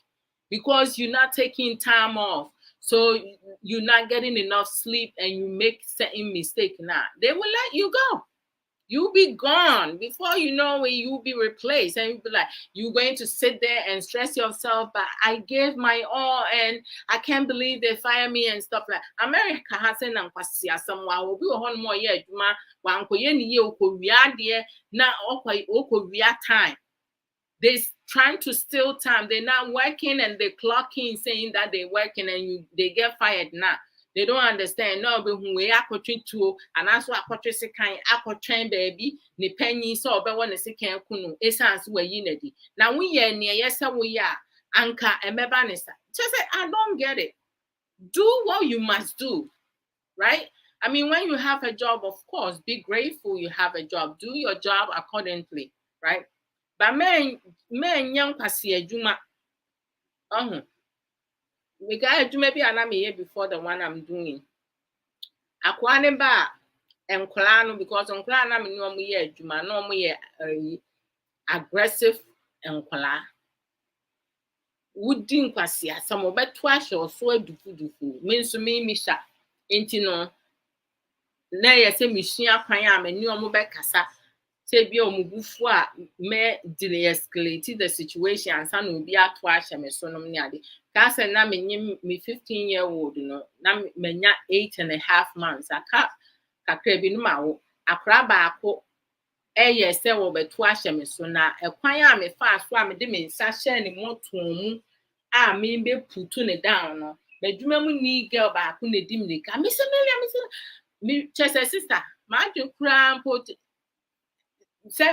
because you're not taking time off, so you're not getting enough sleep and you make certain mistake now, they will let you go. You'll be gone. Before you know it, you'll be replaced. And you'll be like, you're going to sit there and stress yourself, but I gave my all and I can't believe they fire me and stuff like that. America has an anquasia somewhere. Will be one more year. One now time. They're trying to steal time. They're not working and they clock in saying that they're working and they get fired now. They don't understand. No, but when we are coaching too, and that's what coaching say kind of train baby, the penny so but when they say can kunu, essence where you need. Now we are near yes, we are anchor and mebanista. Just say I don't get it. Do what you must do, right? I mean, when you have a job, of course, be grateful you have a job. Do your job accordingly, right? But men young pasi juma. We got to maybe an year before the one I'm doing. Akwane ba enkola no because enkola na me no mo ye adwuma no mo ye aggressive enkola. Wudi nkwasi asam obeto ahye so adufudufu. Me nso me misha. Enti no na ye se misua kwan a me ni omo be kasa. Say be omubufu a me de-escalate the situation and san obi ato ahye me so no ne ade. Ka say na me 15-year-old no na menya 8.5 months aka kakra bi no ma wo akra baako eye se wo beto ahye me so na ekwan a me fa so a me de me nsa hye ne moton mu a me be putu ne down no medwuma mu ni girl baako na di me ka me se me chese sister ma dwe kura mpo se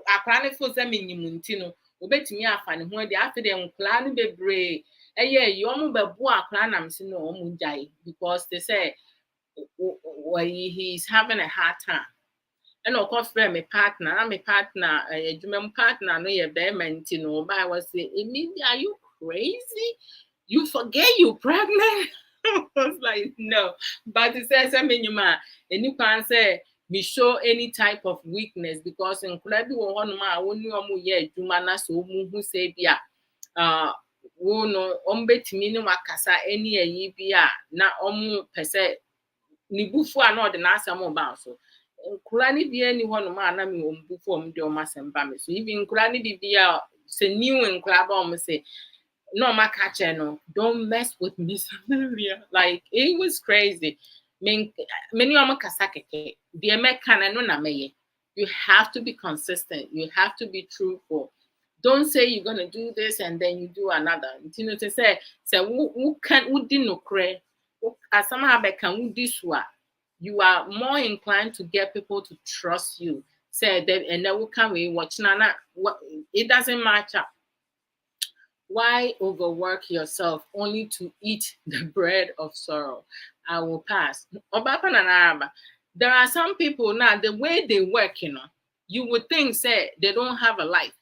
akra ne fo se menyim nti no obetimi afa ne ho de afi de nkla no bebre eye yom bebu akra na mse no omu jai because they say he's having a hard time. And of course friend my partner adwuma partner no ye be menti no ba was say Emilia, are you crazy? You forget you pregnant? I was like, no. But it says I mean you man and you can say me show any type of weakness because in Kulabi one man woni omu ye adwuma na so mu hu say bia wo no ombetimi ne wakasa any ayi bia na omu pese ni bufu a na ode na asem ba so nkura ni bia ni hono ma na me ombufu om de omasem ba me so even nkura ni bia se new nkura ba om say no ma catch no don't mess with me Samaria. Like it was crazy. Many of kasa keke the meka no na meye. You have to be consistent, you have to be truthful. Don't say you're going to do this and then you do another. You know, to say who can who did no cray as somehow can who this one. You are more inclined to get people to trust you. Say that and then we can we watch nana. It doesn't match up. Why overwork yourself only to eat the bread of sorrow? I will pass. There are some people now, the way they work, you would think say they don't have a life.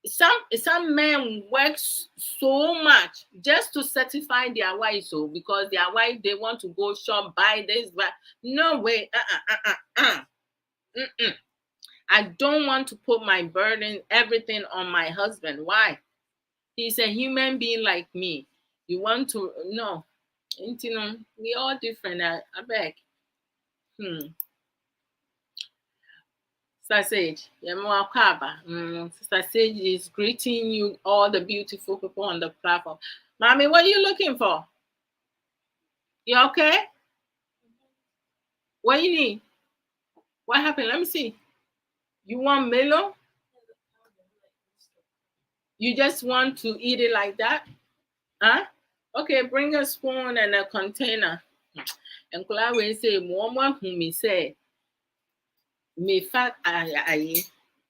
Some men work so much just to satisfy their wives, so because their wife they want to go shop, buy this, but no way. I don't want to put my burden, everything on my husband. Why? He's a human being like me. You want to no. We all different. I beg. Sister Sage, Sister Sage is greeting you, all the beautiful people on the platform. Mommy, what are you looking for? You okay? What you need? What happened? Let me see. You want melon? You just want to eat it like that? Huh? Okay, bring a spoon and a container. And Kula will say, Mama, whom me say, me fat I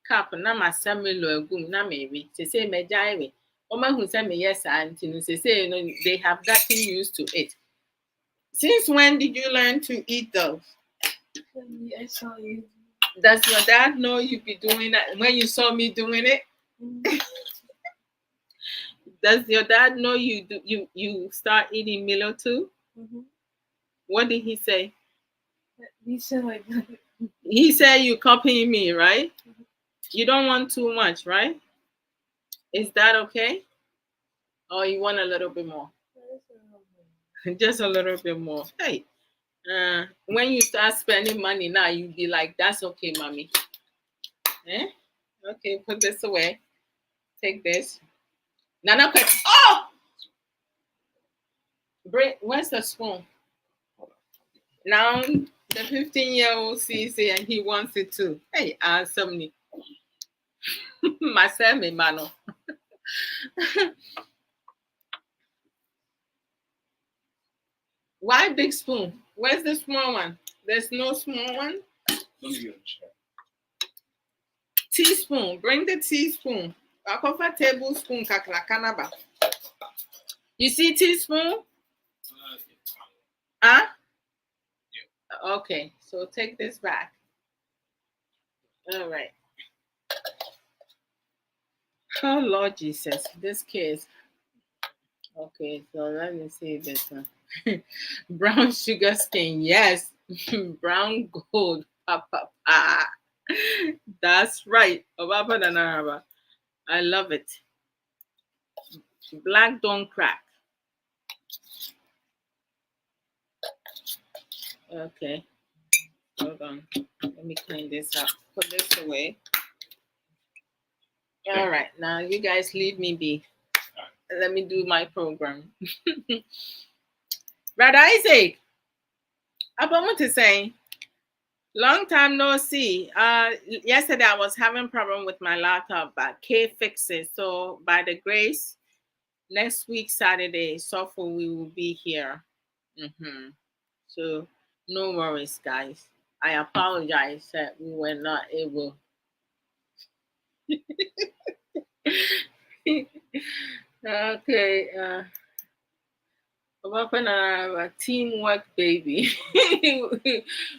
cup na my samelo gum na maybe. Say, me jai. Oma who said me yes, auntie. Say, they have gotten used to it. Since when did you learn to eat those? I saw you. Does your dad know you be doing that when you saw me doing it? Does your dad know you start eating Milo too? Mm-hmm. What did he say? He said like that. He said you copying me, right? Mm-hmm. You don't want too much, right? Is that okay? Or you want a little bit more? Just a little bit more. Hey, When you start spending money now, you be like, that's okay, mommy. Eh? Okay, put this away. Take this. Nana, oh! Where's the spoon? Now the 15-year-old sees it and he wants it too. Hey, somebody. Myself, me mano. Why big spoon? Where's the small one? There's no small one. Teaspoon. Bring the teaspoon. I cover tablespoon. Kaklakanaba. You see teaspoon? Huh? Yeah. Okay, so take this back. All right. Oh Lord Jesus, this case. Okay, so let me see this one. Brown sugar skin, yes. Brown gold, papa. That's right. I love it. Black don't crack. Okay, hold on. Let me clean this up. Put this away. All right, now you guys leave me be. Let me do my program. Brother Isaac, Abrabo to say, long time no see. Yesterday I was having problem with my laptop, but K fix it. So by the grace, next week Saturday, so we will be here. So no worries, guys. I apologize that we were not able. Okay. Teamwork, baby.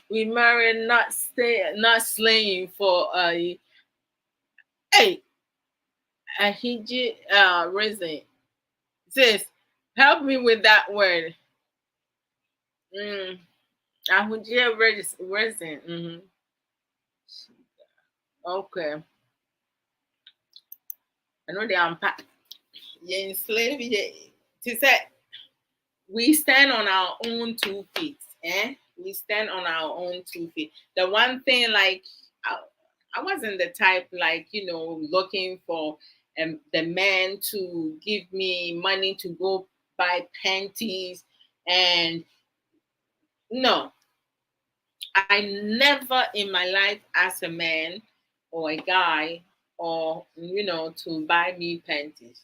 We married, not slaying for a hey a hiji reason. Sis, help me with that word. Ahujia reason. Okay. I know they unpack. Yeah, enslave. Yeah. She said we stand on our own 2 feet. We stand on our own 2 feet. The one thing, like, I wasn't the type, like, looking for the man to give me money to go buy panties. And no, I never in my life asked a man or a guy or, to buy me panties.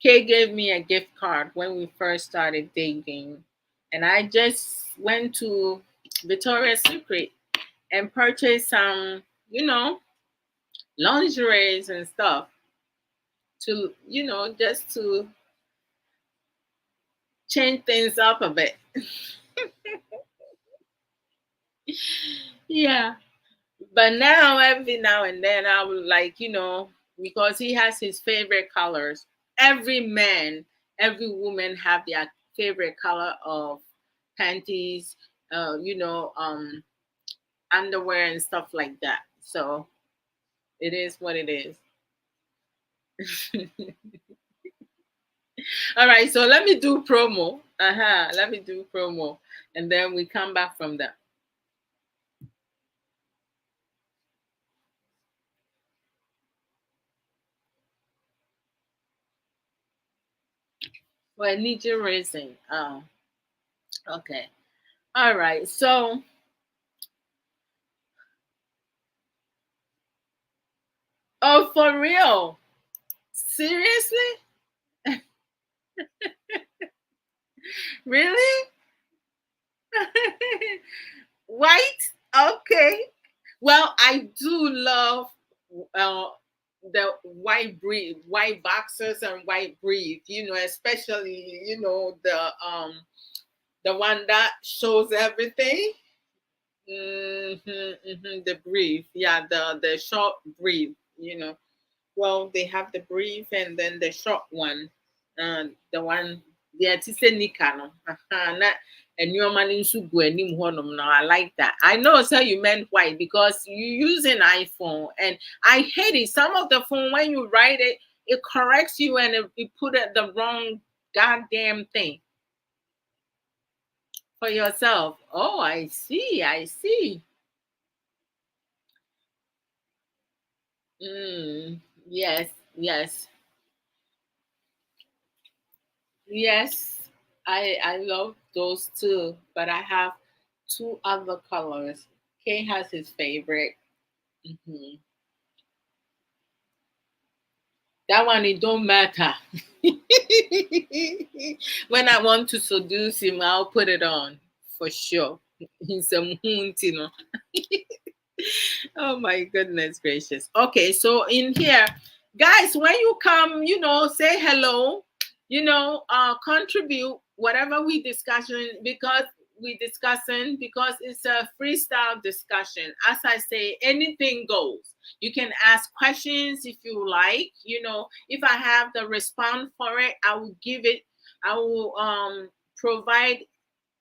Kay gave me a gift card when we first started dating, and I just went to Victoria's Secret and purchased some, lingeries and stuff to, just to change things up a bit. Yeah. But now, every now and then, I would like, because he has his favorite colors. Every man, every woman have their favorite color of panties, underwear and stuff like that. So it is what it is. All right, so let me do promo. Let me do promo, and then we come back from that. Well, I need your reason. Oh, okay. All right. So, oh, for real? Seriously? Really? White? Okay. Well, I do love uh, the white boxers and white brief. Especially the one that shows everything. The brief, yeah, the short brief. Well, they have the brief and then the short one, the one, yeah, to say nika no, not and your man in sugu anim honum. No, I like that. I know, sir, you meant white because you use an iPhone, and I hate it. Some of the phone when you write it, it corrects you and it put it the wrong goddamn thing. For yourself. Oh, I see. I see. Yes, yes, yes. I love those too, but I have two other colors. Kay has his favorite. hmm That one it don't matter. When I want to seduce him, I'll put it on for sure. He's a moon, you know. Oh my goodness gracious. Okay, so in here, guys, when you come, say hello, contribute whatever we discussing because it's a freestyle discussion. As I say, anything goes. You can ask questions if you like. If I have the response for it, I will give it. I will provide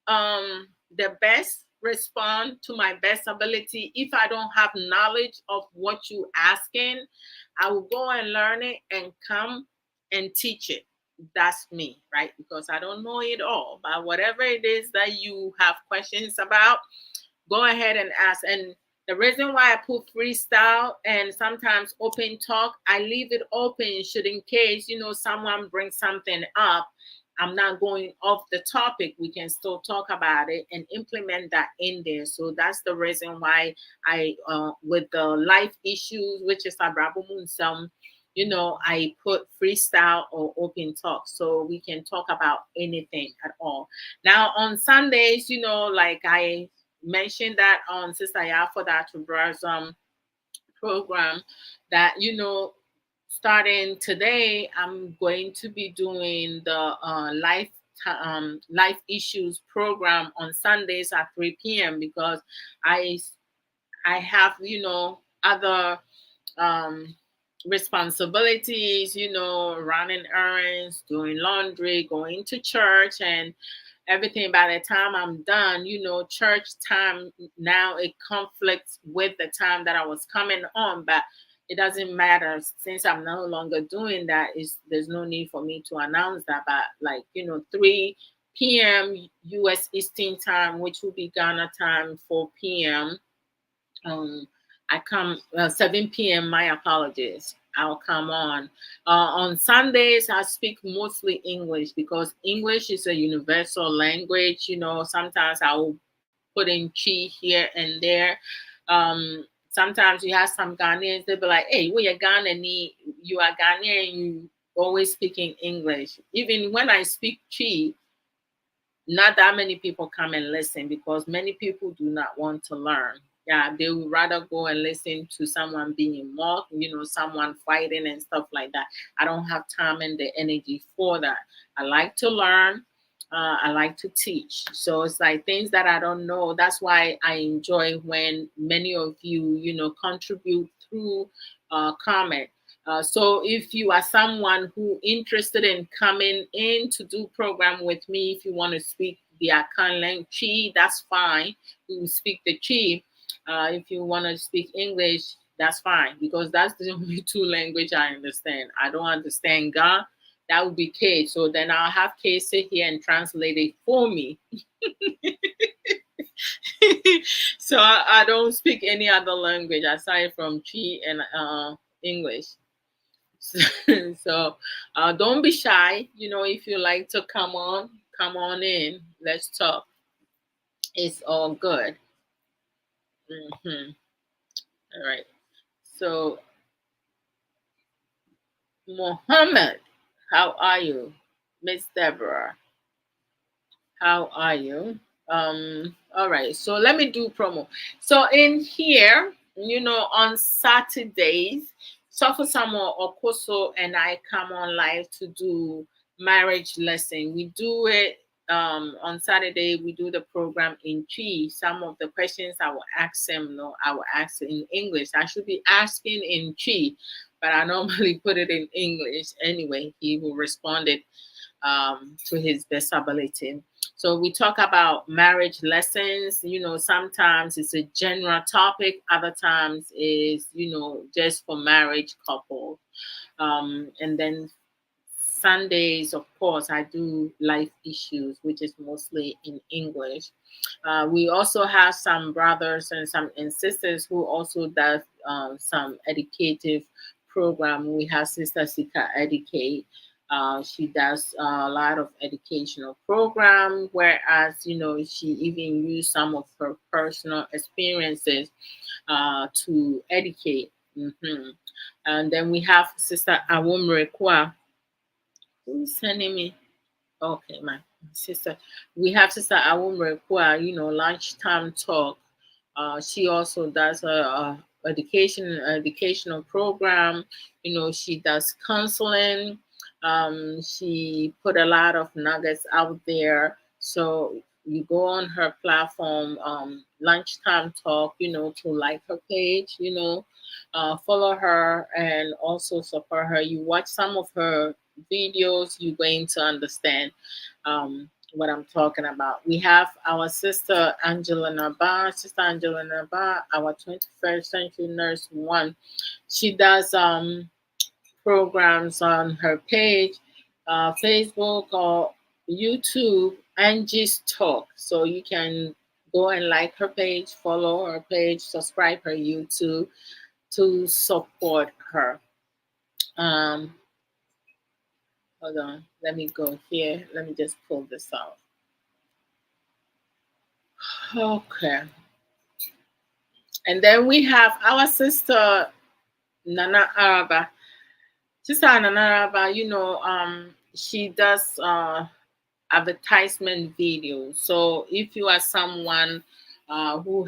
the best, respond to my best ability. If I don't have knowledge of what you asking, I will go and learn it and come and teach it. That's me, right? Because I don't know it all, but whatever it is that you have questions about, go ahead and ask. And the reason why I put freestyle and sometimes open talk, I leave it open should in case, someone brings something up. I'm not going off the topic. We can still talk about it and implement that in there. So that's the reason why with the life issues, which is Abrabo Mu Nsem, I put freestyle or open talk so we can talk about anything at all. Now on Sundays, like I mentioned that on Sister for that program that starting today I'm going to be doing the life issues program on Sundays at 3 p.m. because I I have other um responsibilities, running errands, doing laundry, going to church and everything. By the time I'm done, church time now it conflicts with the time that I was coming on, but it doesn't matter since I'm no longer doing that. Is there's no need for me to announce that. But 3 p.m. U.S. Eastern time, which will be Ghana time, 4 p.m. Um, I come 7 p.m. My apologies. I'll come on Sundays. I speak mostly English because English is a universal language. Sometimes I will put in chi here and there. Sometimes you have some Ghanaians. They'll be like, "Hey, we are Ghanaian. You are Ghanaian. You always speaking English." Even when I speak chi, not that many people come and listen because many people do not want to learn. Yeah, they would rather go and listen to someone being mocked, someone fighting and stuff like that. I don't have time and the energy for that. I like to learn. I like to teach. So it's like things that I don't know. That's why I enjoy when many of you, contribute through comment. So if you are someone who interested in coming in to do program with me, if you want to speak the Akan language, Chi, that's fine. We will speak the Chi. If you want to speak English, that's fine because that's the only two language I understand. I don't understand Ga. That would be Kate. So then I'll have Kate sit here and translate it for me. So I don't speak any other language aside from Chi and English. So don't be shy. If you like to come on in. Let's talk. It's all good. All right. So, Mohammed, how are you? Miss Deborah, how are you? All right. So let me do promo. So in here, on Saturdays, Suffer Samuel Okoso and I come on live to do marriage lesson. We do it on Saturday. We do the program in Chi. Some of the questions I will ask him, no, I will ask in English. I should be asking in Chi, but I normally put it in English. Anyway, he will respond it to his best ability. So we talk about marriage lessons. Sometimes it's a general topic. Other times is just for marriage couple. And then Sundays, of course, I do life issues, which is mostly in English. We also have some brothers and some and sisters who also does some educative program. We have Sister Sika Educate. She does a lot of educational program, whereas she even used some of her personal experiences to educate. And then we have Sister Awomrekwa, who's sending me. Okay, my sister. We have Sister Awumrekwa, lunchtime talk. She also does a educational program. She does counseling. She put a lot of nuggets out there. So you go on her platform, lunchtime talk, to like her page, follow her and also support her. You watch some of her videos, you're going to understand what I'm talking about. We have our sister Angela Naba, our 21st Century Nurse One. She does programs on her page, Facebook or YouTube, Angie's Talk. So you can go and like her page, follow her page, subscribe her YouTube to support her. Hold on, let me go here. Let me just pull this out. Okay. And then we have our sister Nana Araba. Sister Nana Araba, she does advertisement videos. So if you are someone who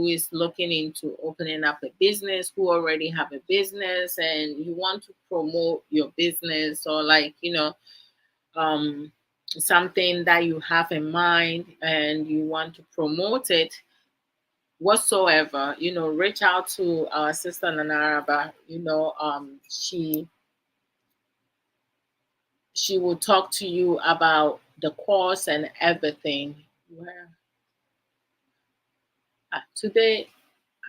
is looking into opening up a business, who already have a business and you want to promote your business, or something that you have in mind and you want to promote it whatsoever, reach out to our sister Nanaraba. She will talk to you about the course and everything. Where today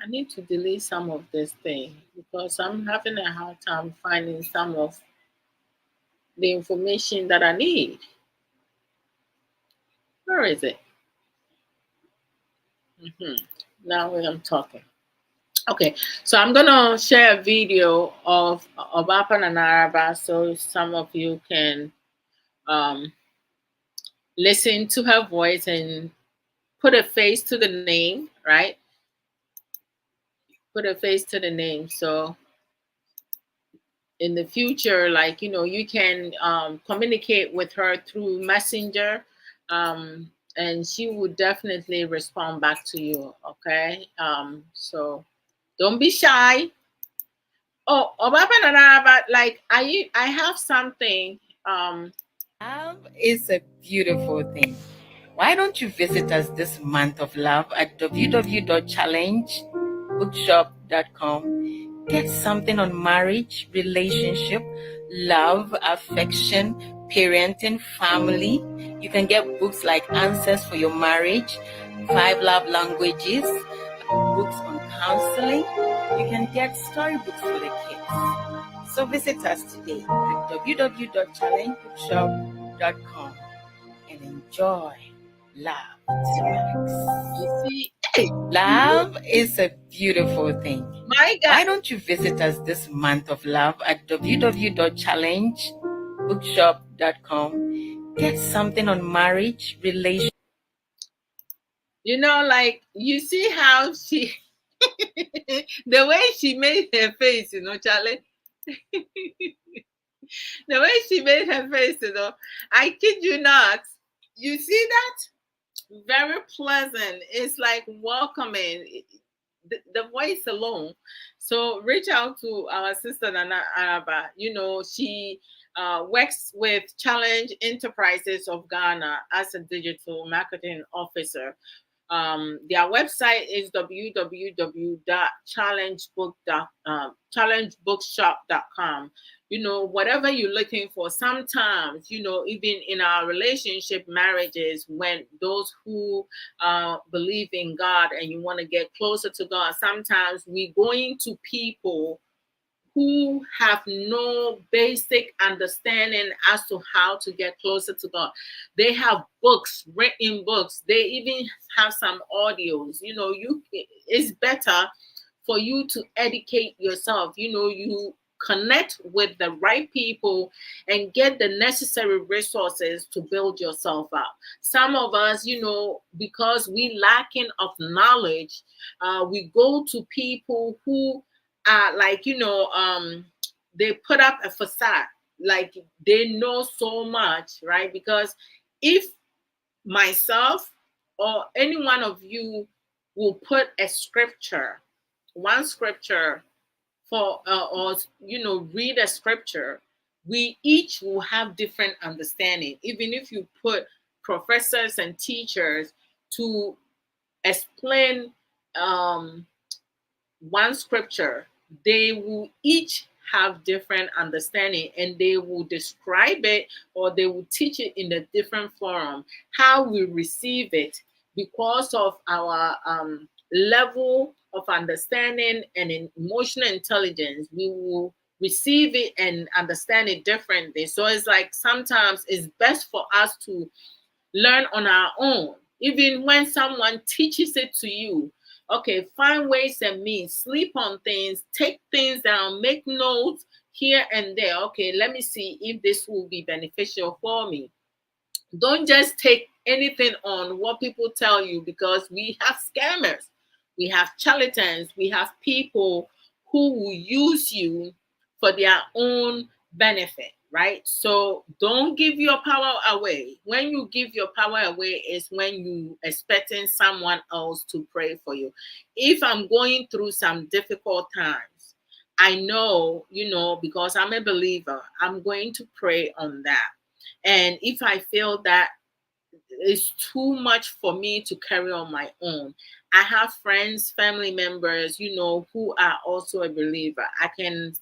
I need to delete some of this thing because I'm having a hard time finding some of the information that I need. Where is it? Now I'm talking. Okay, so I'm gonna share a video of Obapa Nanaraba so some of you can listen to her voice and put a face to the name, right? Put a face to the name. So in the future, you can communicate with her through Messenger, and she would definitely respond back to you. Okay, so don't be shy. Oh, Obapa Nanaraba, I have something. Love is a beautiful thing. Why don't you visit us this month of love at www.challengebookshop.com? Get something on marriage, relationship, love, affection, parenting, family. You can get books like Answers for Your Marriage, 5 Love Languages, books on counseling. You can get storybooks for the kids. So visit us today at www.challengebookshop.com and enjoy love to the max. You see, hey, Love is a beautiful thing. my God. Why don't you visit us this month of love at www.challengebookshop.com? Get something on marriage, relationship. You see how she, the way she made her face, Charlie, the way she made her face, I kid you not. You see that? Very pleasant. It's like welcoming. The voice alone. So reach out to our sister Nana Araba. She works with Challenge Enterprises of Ghana as a digital marketing officer. Their website is www.challengebookshop.com. Whatever you're looking for, sometimes, even in our relationship marriages, when those who believe in God and you want to get closer to God, sometimes we're going to people who have no basic understanding as to how to get closer to God. They have books, written books. They even have some audios. It's better for you to educate yourself. You connect with the right people and get the necessary resources to build yourself up. Some of us, because we lacking of knowledge, we go to people who are like, they put up a facade, like they know so much, right? Because if myself or any one of you will put a scripture, one scripture for or read a scripture, we each will have different understanding. Even if you put professors and teachers to explain one scripture, they will each have different understanding, and they will describe it or they will teach it in a different form. How we receive it, because of our level of understanding and emotional intelligence, we will receive it and understand it differently. So it's like sometimes it's best for us to learn on our own. Even when someone teaches it to you, okay, find ways and means, sleep on things, take things down, make notes here and there. Okay, let me see if this will be beneficial for me. Don't just take anything on what people tell you, because we have scammers, we have charlatans, we have people who will use you for their own benefit, right? So don't give your power away. When you give your power away is when you expecting someone else to pray for you. If I'm going through some difficult times, I know, because I'm a believer, I'm going to pray on that. And if I feel that it's too much for me to carry on my own, I have friends, family members, who are also a believer. I can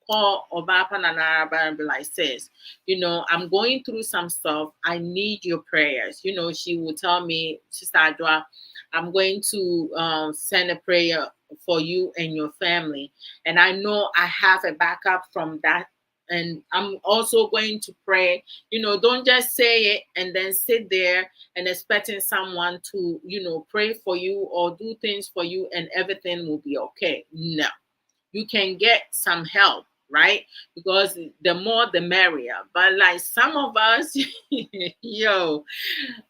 call Obapa Nanaraba and be like, sis, I'm going through some stuff. I need your prayers. She will tell me, Sister Adwa, I'm going to send a prayer for you and your family. And I know I have a backup from that. And I'm also going to pray. Don't just say it and then sit there and expecting someone to, pray for you or do things for you and everything will be okay. No, you can get some help, right? Because the more the merrier. But like some of us, yo,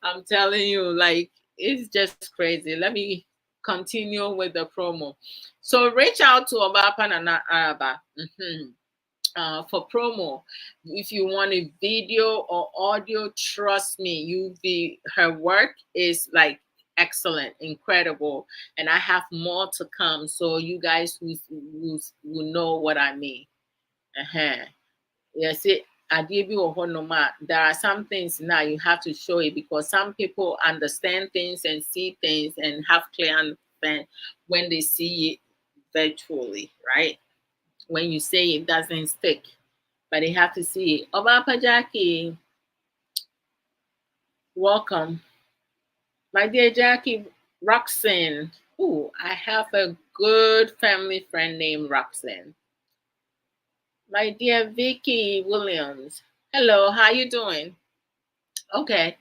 I'm telling you, like, it's just crazy. Let me continue with the promo. So reach out to Obapa Nana Araba. For promo, if you want a video or audio, trust me, her work is like excellent, incredible, and I have more to come. So you guys who know what I mean. Yes, it. There are some things now you have to show it, because some people understand things and see things and have clear understanding when they see it virtually, right? When you say it doesn't stick, but they have to see it. Obapa Jackie, welcome. My dear Jackie, Roxanne. Ooh, I have a good family friend named Roxanne. My dear Vicky Williams. Hello, how you doing? Okay.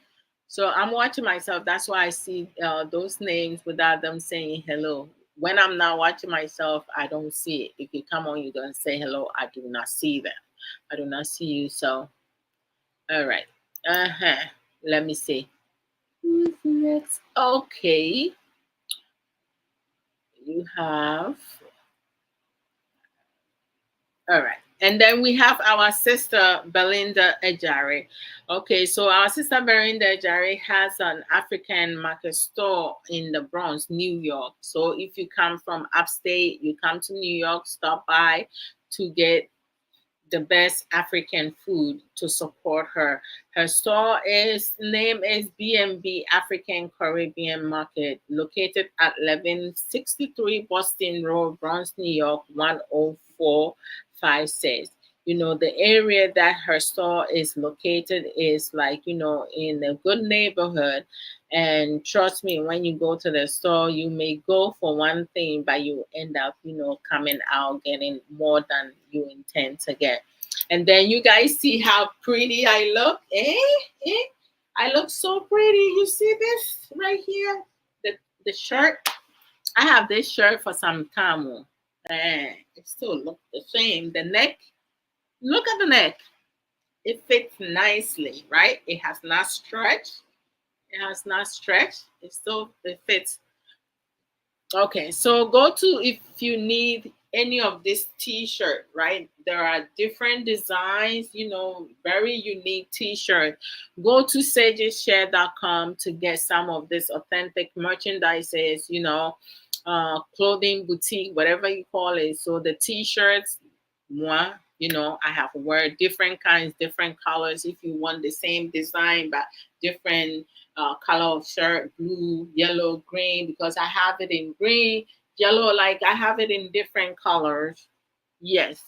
So I'm watching myself. That's why I see those names without them saying hello. When I'm not watching myself, I don't see it. If you come on, you don't say hello. I do not see them. I do not see you. So, all right. Let me see. Who's next? Okay. You have. All right. And then we have our sister Belinda Ejari. Okay, so our sister Belinda Ejari has an African market store in the Bronx, New York. So if you come from upstate, you come to New York, stop by to get the best African food to support her. Her store name is B&B African Caribbean Market, located at 1163 Boston Road, Bronx, New York, 10456. The area that her store is located is like, in a good neighborhood. And trust me, when you go to the store, you may go for one thing, but you end up, coming out getting more than you intend to get. And then you guys see how pretty I look. Eh? I look so pretty. You see this right here? The shirt. I have this shirt for some time. It still looks the same. The neck. Look at the neck. It fits nicely, right? It has not stretched. It has not stretched. It fits. Okay, so go to, if you need any of this t-shirt, right? There are different designs, very unique t-shirt. Go to sageshare.com to get some of this authentic merchandises, clothing boutique, whatever you call it. So the t-shirts, one, I have wear different kinds, different colors. If you want the same design but different color of shirt, blue, yellow, green, because I have it in green, yellow, like I have it in different colors. Yes.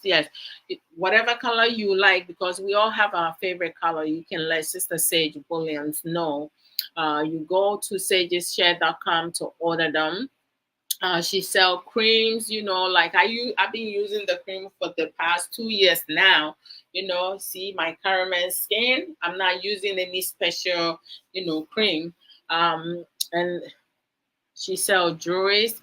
Whatever color you like, because we all have our favorite color. You can let Sister Sage Williams know. You go to sageshare.com to order them. She sell creams, like I've been using the cream for the past 2 years now. See my caramel skin. I'm not using any special, cream. And she sell jewelry,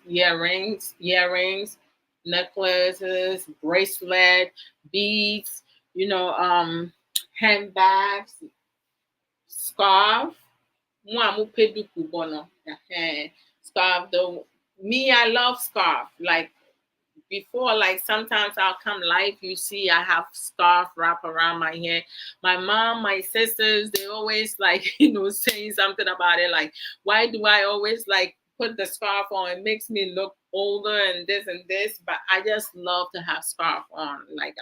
necklaces, bracelet, beads, handbags, scarf. Scarf though. Me, I love scarf. Like before, like sometimes I'll come live, you see I have scarf wrap around my hair. My mom, my sisters, they always like, saying something about it. Like, why do I always like put the scarf on? It makes me look older and this. But I just love to have scarf on. Like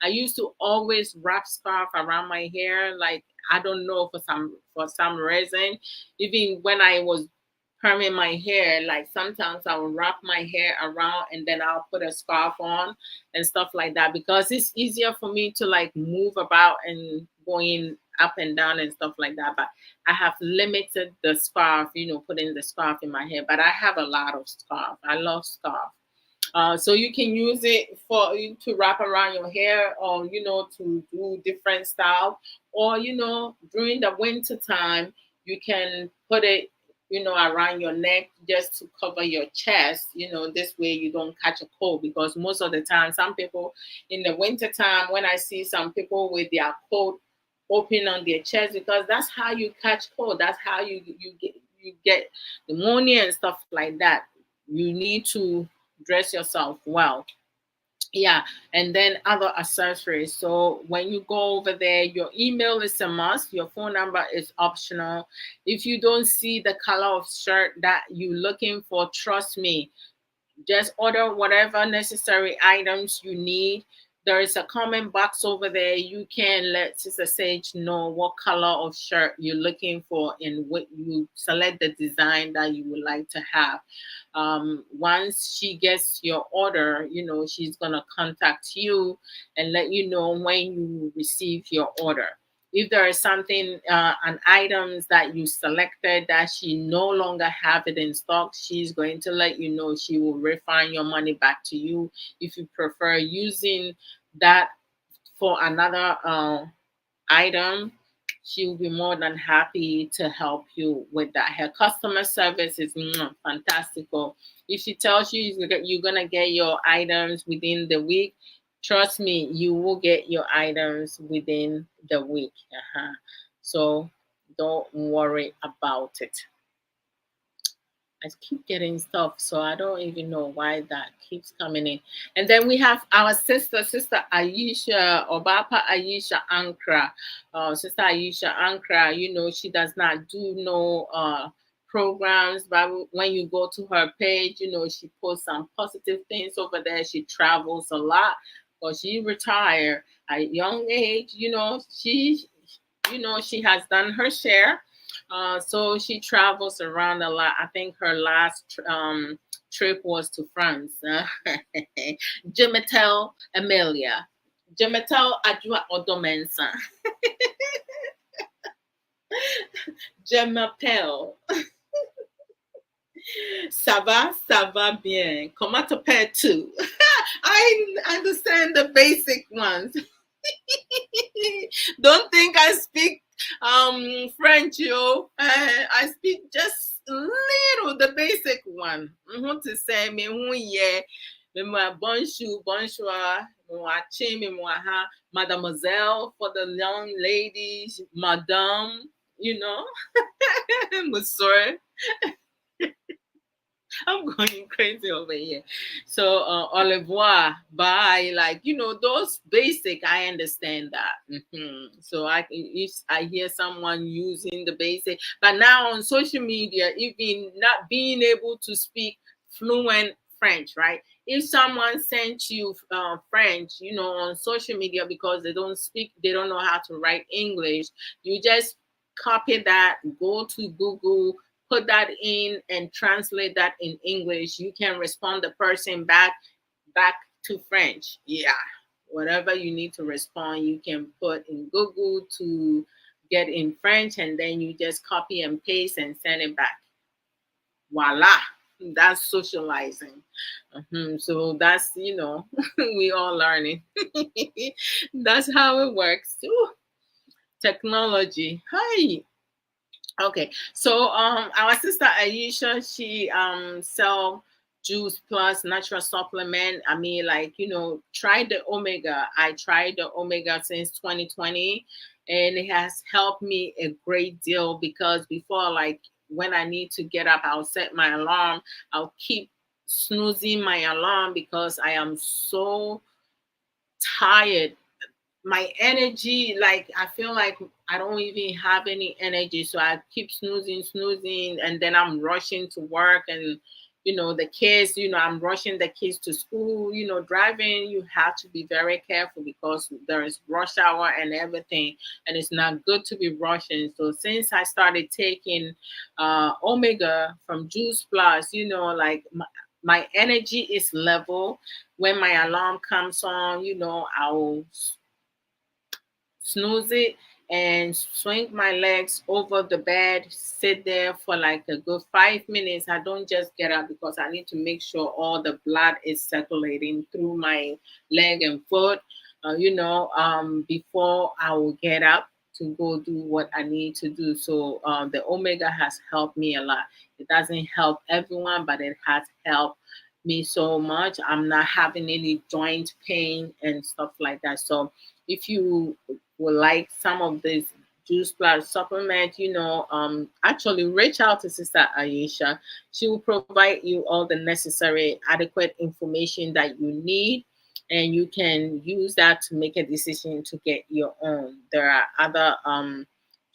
I used to always wrap scarf around my hair. Like I don't know, for some reason. Even when I was perming my hair, like sometimes I will wrap my hair around and then I'll put a scarf on and stuff like that, because it's easier for me to like move about and going up and down and stuff like that. But I have limited the scarf, putting the scarf in my hair. But I have a lot of scarf. I love scarf. So you can use it to wrap around your hair, or to do different style, or during the winter time you can put it around your neck just to cover your chest. This way you don't catch a cold, because most of the time some people in the winter time, when I see some people with their coat open on their chest, because that's how you catch cold. That's how you get pneumonia and stuff like that. You need to dress yourself well. Yeah. And then other accessories. So when you go over there, your email is a must, your phone number is optional. If you don't see the color of shirt that you're looking for, trust me, just order whatever necessary items you need. There is a comment box over there. You can let Sister Sage know what color of shirt you're looking for, and what you select the design that you would like to have. Once she gets your order, she's gonna contact you and let you know when you receive your order. If there is something, an items that you selected that she no longer have it in stock, she's going to let you know. She will refund your money back to you. If you prefer using that for another item, she will be more than happy to help you with that. Her customer service is fantastical. If she tells you you're gonna get your items within the week, trust me, you will get your items within the week. So don't worry about it. I keep getting stuff, so I don't even know why that keeps coming in. And then we have our sister Aisha, Obapa Aisha Ankra. Sister Aisha Ankra, she does not do no programs, but when you go to her page, she posts some positive things over there. She travels a lot, but she retired at a young age. She has done her share. So she travels around a lot. I think her last trip was to France. Jimatel Amelia. Jemetel Adwa Odomensa. Jemapel. Ça va bien. Comment t'appelles-tu? I understand the basic ones. Don't think I speak French, yo. I speak just little, the basic one. I want to say me yeah. Bonjour, bonsoir, mademoiselle for the young ladies, madame, you know, monsieur. I'm going crazy over here. So, au revoir, bye. Like, you know, those basic, I understand that. So, if I hear someone using the basic, but now on social media, even not being able to speak fluent French, right? If someone sent you French, you know, on social media because they don't speak, they don't know how to write English, you just copy that, go to Google, put that in and translate that in English. You can respond the person back to French. Yeah. Whatever you need to respond, you can put in Google to get in French, and then you just copy and paste and send it back. Voila. That's socializing. So that's, you know, we all learning. That's how it works. Ooh, technology. Hi. Okay, so our sister Aisha, she sell juice plus natural supplement. I mean, like, you know, tried the omega. I tried the omega since 2020, and it has helped me a great deal because before, like, when I need to get up, I'll set my alarm. I'll keep snoozing my alarm because I am so tired. My energy, like, I feel like I don't even have any energy, so I keep snoozing, and then I'm rushing to work. And you know, the kids, you know, I'm rushing the kids to school. You know, driving, you have to be very careful because there is rush hour and everything, and it's not good to be rushing. So since I started taking omega from Juice Plus, you know, like my energy is level. When my alarm comes on, you know, I'll snooze it and swing my legs over the bed, sit there for like a good 5 minutes. I don't just get up because I need to make sure all the blood is circulating through my leg and foot, before I will get up to go do what I need to do. So the omega has helped me a lot. It doesn't help everyone, but it has helped me so much. I'm not having any joint pain and stuff like that. So if you would like some of this juice plus supplement, actually reach out to Sister Aisha. She will provide you all the necessary adequate information that you need, and you can use that to make a decision to get your own. There are other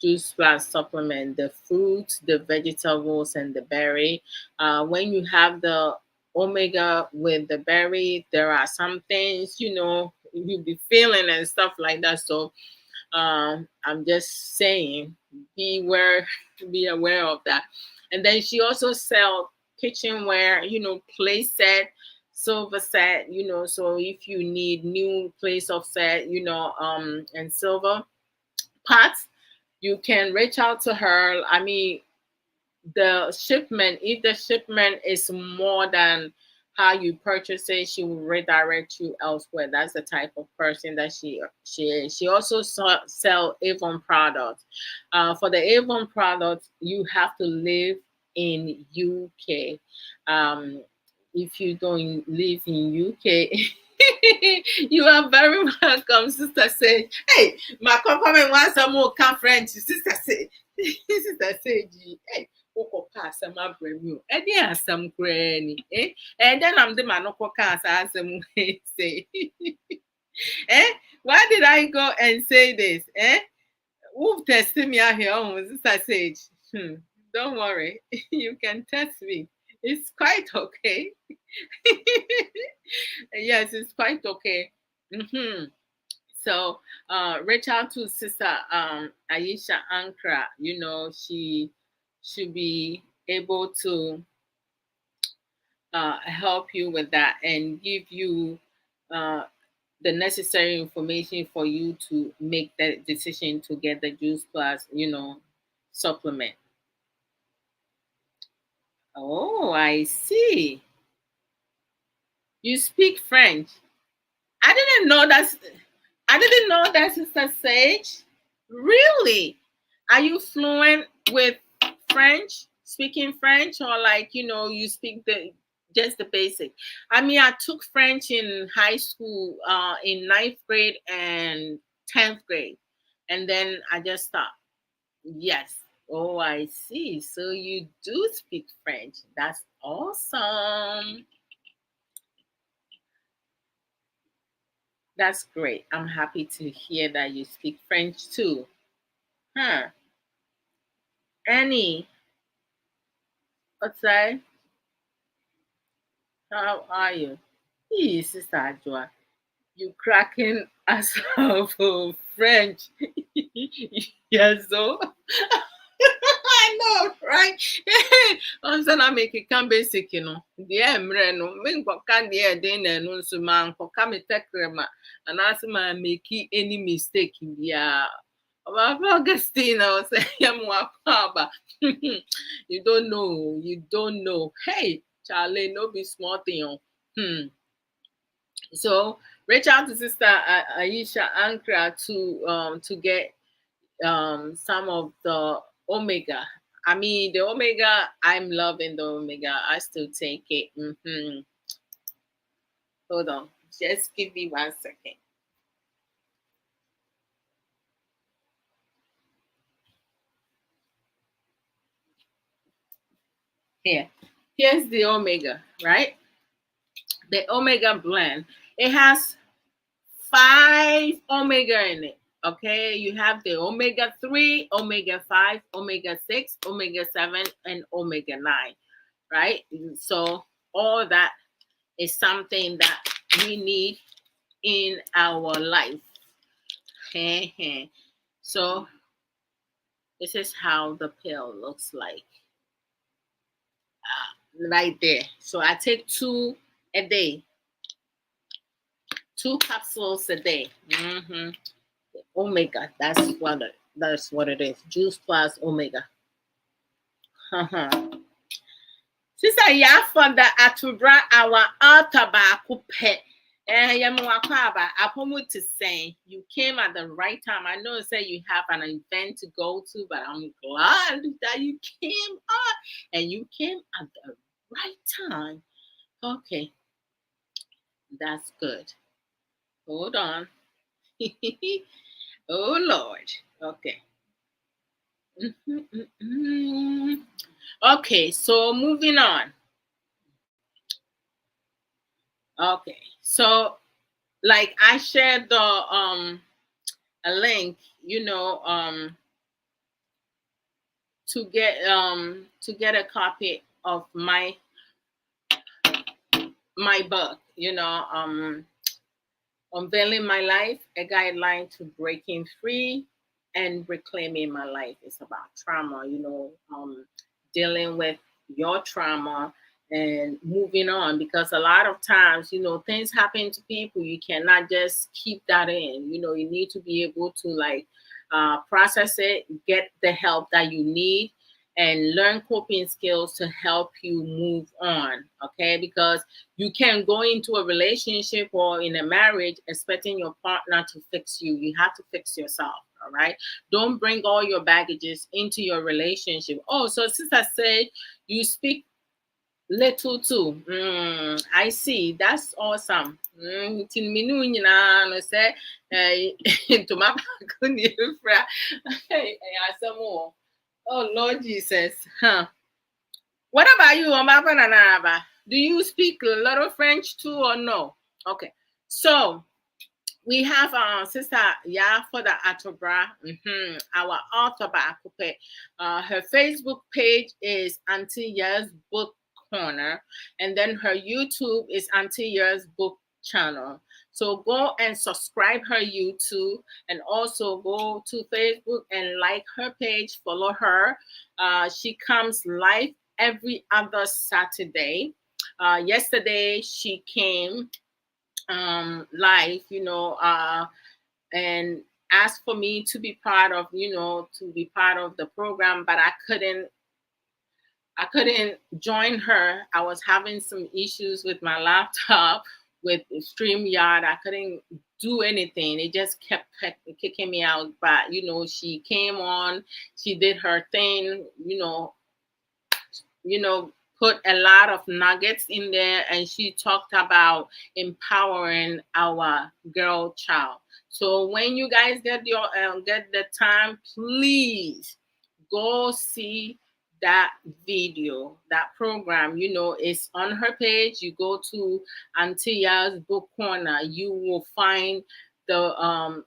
juice plus supplement, the fruits, the vegetables, and the berry. When you have the omega with the berry, there are some things you'll be feeling and stuff like that. So I'm just saying, be aware of that. And then she also sell kitchenware, plate set, silver set, so if you need new place of set, and silver pots, you can reach out to her. I mean, the shipment, if the shipment is more than how you purchase it, she will redirect you elsewhere. That's the type of person that she is. She also sell Avon products. For the Avon products, you have to live in UK. If you don't live in UK, you are very welcome, Sister Sage. Hey, my company wants some more French, Sister Sage. Sister Sage, hey. Asɛm abrɛ mu ɛde asɛm koraa ni ɛdɛ nam de ma no kɔka saa asɛm say why did I go and say this who've tested me out here Sister Sage? Don't worry, you can test me, it's quite okay. Yes, it's quite okay. So reach out to Sister Aisha Ankra. She should be able to help you with that and give you the necessary information for you to make that decision to get the juice plus, supplement. Oh, I see. You speak French. I didn't know that. I didn't know that, Sister Sage. Really? Are you fluent with French? Speaking French, or like you speak the just the basic? I mean, I took French in high school, in ninth grade and 10th grade, and then I just stopped. Yes. Oh, I see. So you do speak French. That's awesome. That's great. I'm happy to hear that you speak French too. Huh. Annie, what's that? How are you? Hey, Sister Ajua. You cracking us up for French. Yes, so I know, right? I'm saying I make it come basic, The no, me can the then no so man come take crema and ask my make any mistake in the Augustine, I was saying, you don't know, you don't know. Hey, Charlie, no be small thing. So reach out to Sister Aisha Ankra to get some of the omega. I mean, the omega, I'm loving the omega. I still take it. Hold on, just give me 1 second. Here's the omega, right? The omega blend. It has 5 omega in it. Okay, you have the omega 3, omega 5, omega 6, omega 7, and omega 9, right? So all that is something that we need in our life. So this is how the pill looks like, right there. So I take 2 a day, 2 capsules a day. Omega, that's what it is. Juice plus omega. Sister Yafa the Atubra our Altabaku pet. To say you came at the right time. I know say you have an event to go to, but I'm glad that you came on and you came at the right time. Okay, that's good. Hold on. Oh Lord. Okay. Okay, so moving on. Okay, so like I shared the a link, to get a copy of my book, Unveiling My Life, a guideline to breaking free and reclaiming my life. Is about trauma, dealing with your trauma and moving on, because a lot of times, things happen to people. You cannot just keep that in. You need to be able to like process it, get the help that you need, and learn coping skills to help you move on. Okay, because you can't go into a relationship or in a marriage expecting your partner to fix you. You have to fix yourself. All right. Don't bring all your baggages into your relationship. Oh, so sister said you speak little too. I see. That's awesome. Oh Lord Jesus. Huh. What about you, Omaba? Do you speak a little French too or no? Okay. So we have Sister for the Atobra, our author Bakupe. Her Facebook page is Auntie Ya's Book Corner, and then her YouTube is Auntie Ya's Book Channel. So go and subscribe her YouTube, and also go to Facebook and like her page, follow her. She comes live every other Saturday. Yesterday she came life, and asked for me to be part of, the program, but I couldn't join her. I was having some issues with my laptop with StreamYard. I couldn't do anything. It just kept kicking me out. But she came on, she did her thing, you know, put a lot of nuggets in there, and she talked about empowering our girl child. So when you guys get the time, please go see that video, that program. It's on her page. You go to Antia's book corner, you will find the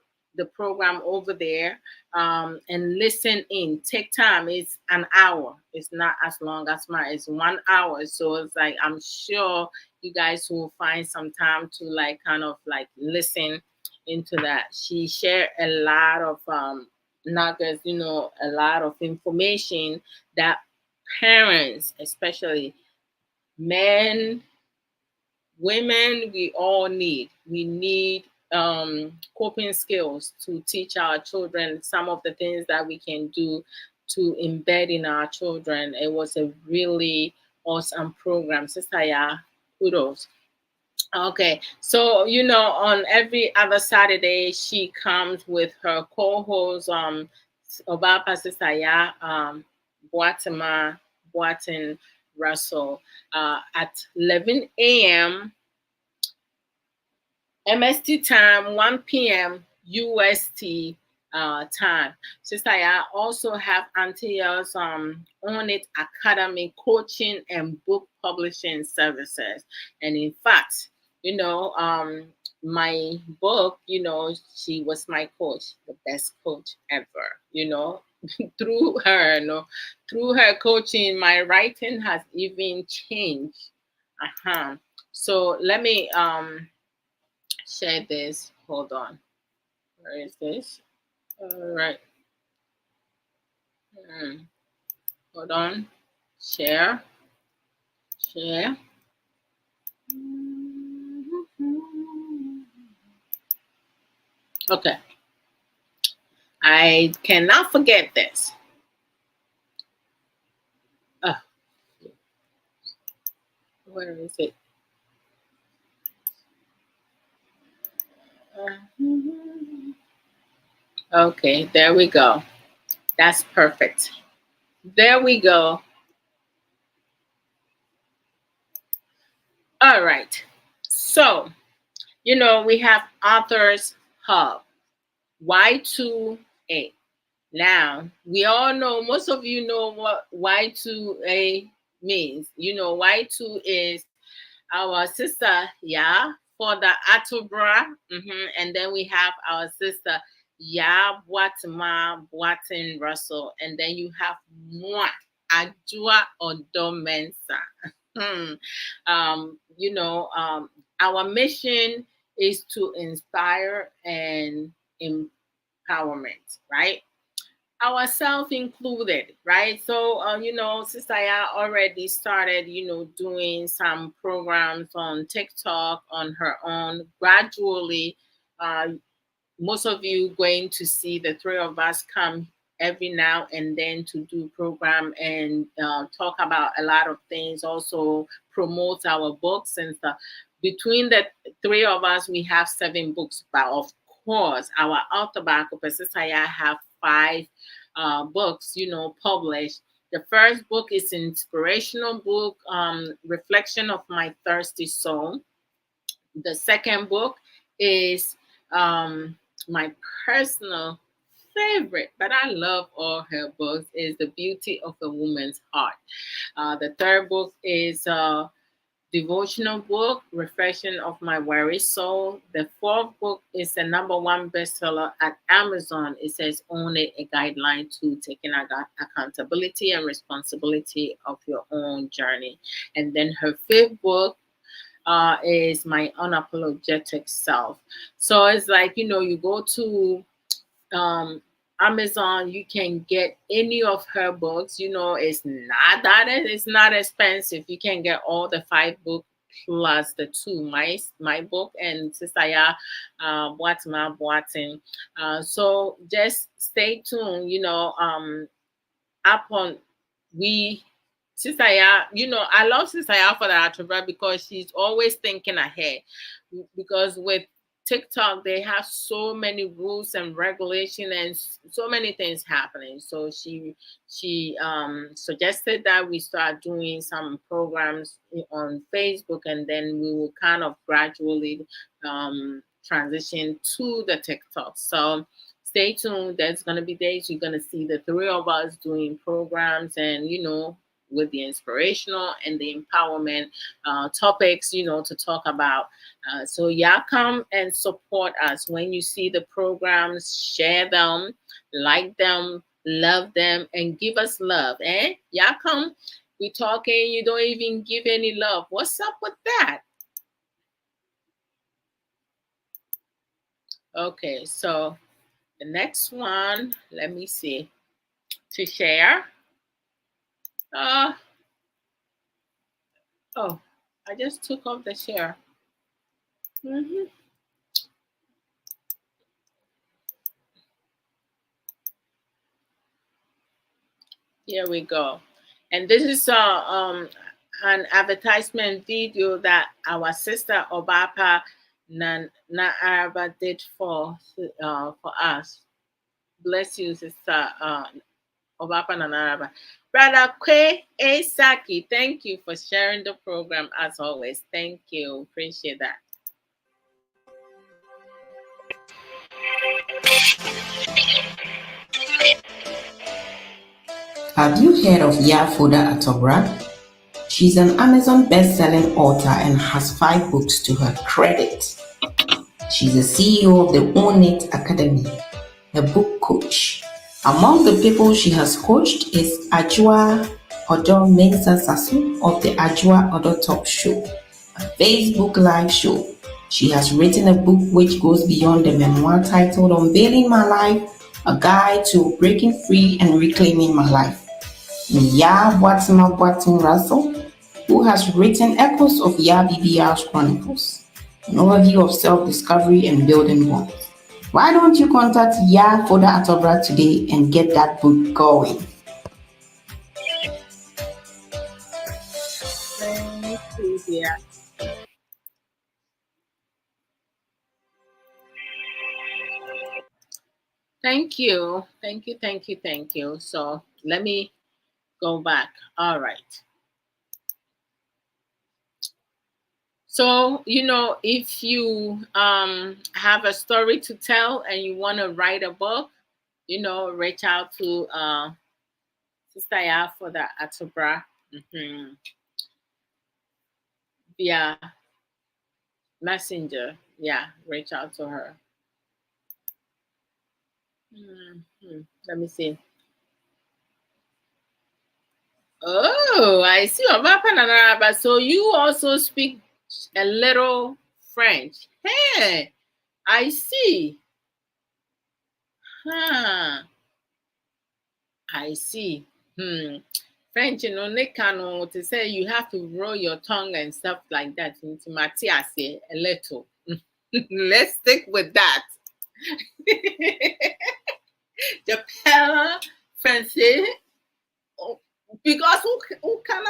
program over there, and listen in. Take time. It's an hour. It's not as long as mine. It's 1 hour. So it's like I'm sure you guys will find some time to like kind of like listen into that. She shared a lot of nuggets, a lot of information that parents, especially men, women, we all need. We need coping skills to teach our children some of the things that we can do to embed in our children. It was a really awesome program. Sister, yeah, kudos. Okay, so on every other Saturday, she comes with her co-host, Obapa Sister, yeah, Boatima, Boatin Russell, at 11 a.m. MST time, 1 p.m. UST time. Sister, I also have Antia's On It Academy coaching and book publishing services. And in fact, my book, she was my coach, the best coach ever, through her, through her coaching, my writing has even changed. So let me share this. Hold on. Where is this? All right. Hold on. Share. Share. Okay. I cannot forget this. Where is it? Okay, there we go. That's perfect. There we go. All right. So, we have Authors Hub, Y2A. Now, we all know, most of you know what Y2A means. Y2 is our sister, yeah, for the Atubra. And then we have our sister, yeah, Boatima, Boatin Russell. And then you have Moi, Ajua Odomensa. Our mission is to inspire and empowerment, right? Ourselves included, right? So, Sister Ya already started, doing some programs on TikTok on her own. Gradually, most of you going to see the three of us come every now and then to do program and talk about a lot of things, also promote our books and stuff. Between the three of us, we have 7 books, but of course our author Sister Ya have 5 books, published. The first book is an inspirational book, Reflection of My Thirsty Soul. The second book is my personal favorite, but I love all her books, is The Beauty of a Woman's Heart. The third book is devotional book, Reflection of My Weary Soul. The fourth book is the #1 bestseller at Amazon. It says Own It, a guideline to taking accountability and responsibility of your own journey. And then her fifth book is My Unapologetic Self. So it's like, you go to Amazon, you can get any of her books. It's not expensive. You can get all the 5 books plus the two, my book and Sister Ya Boatima Boatin. So just stay tuned, upon we Sister Ya, I love Sister Ya for that because she's always thinking ahead. Because with TikTok, they have so many rules and regulation and so many things happening. So she suggested that we start doing some programs on Facebook, and then we will kind of gradually transition to the TikTok. So stay tuned. There's going to be days you're going to see the three of us doing programs, and with the inspirational and the empowerment topics, to talk about. So y'all come and support us. When you see the programs, share them, like them, love them, and give us love. Y'all come. We talking, you don't even give any love. What's up with that? Okay, so the next one, let me see. To share. Oh, I just took off the share. Here we go. And this is an advertisement video that our sister Obapa Araba did for us. Bless you, sister Obapa Araba. Brother Kwe Esaki, thank you for sharing the program as always. Thank you. Appreciate that. Have you heard of Yafoda Atobra? She's an Amazon best-selling author and has 5 books to her credit. She's the CEO of the Own It Academy, a book coach. Among the people she has coached is Ajua Odo Mensah Sasu of the Ajua Odo Talk Show, a Facebook live show. She has written a book which goes beyond the memoir titled Unveiling My Life, a guide to breaking free and reclaiming my life. Ya Boatima Boatin Russell, who has written Echoes of Ya BBR's Chronicles, an overview of self-discovery and building bonds. Why don't you contact Ya Foda Atobra today and get that book going? Thank you, dear. Thank you. Thank you. Thank you. Thank you. So let me go back. All right. So, if you have a story to tell and you want to write a book, reach out to Sister Ya for the Atobra via Messenger. Yeah, reach out to her. Let me see. Oh, I see. But so you also speak a little French. Hey, I see. Huh. I see. French, they can to say you have to roll your tongue and stuff like that. Into Matthias a little. Let's stick with that. Japan, French, because who can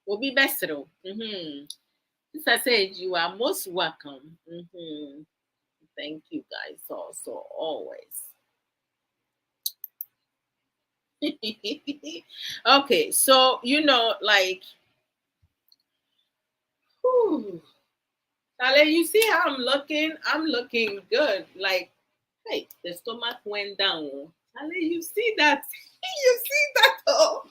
will be best. As I said, you are most welcome. Thank you guys also always. Okay, so like, Charlie, you see how I'm looking? I'm looking good. Like, hey, the stomach went down. Charlie, you see that? You see that? Oh,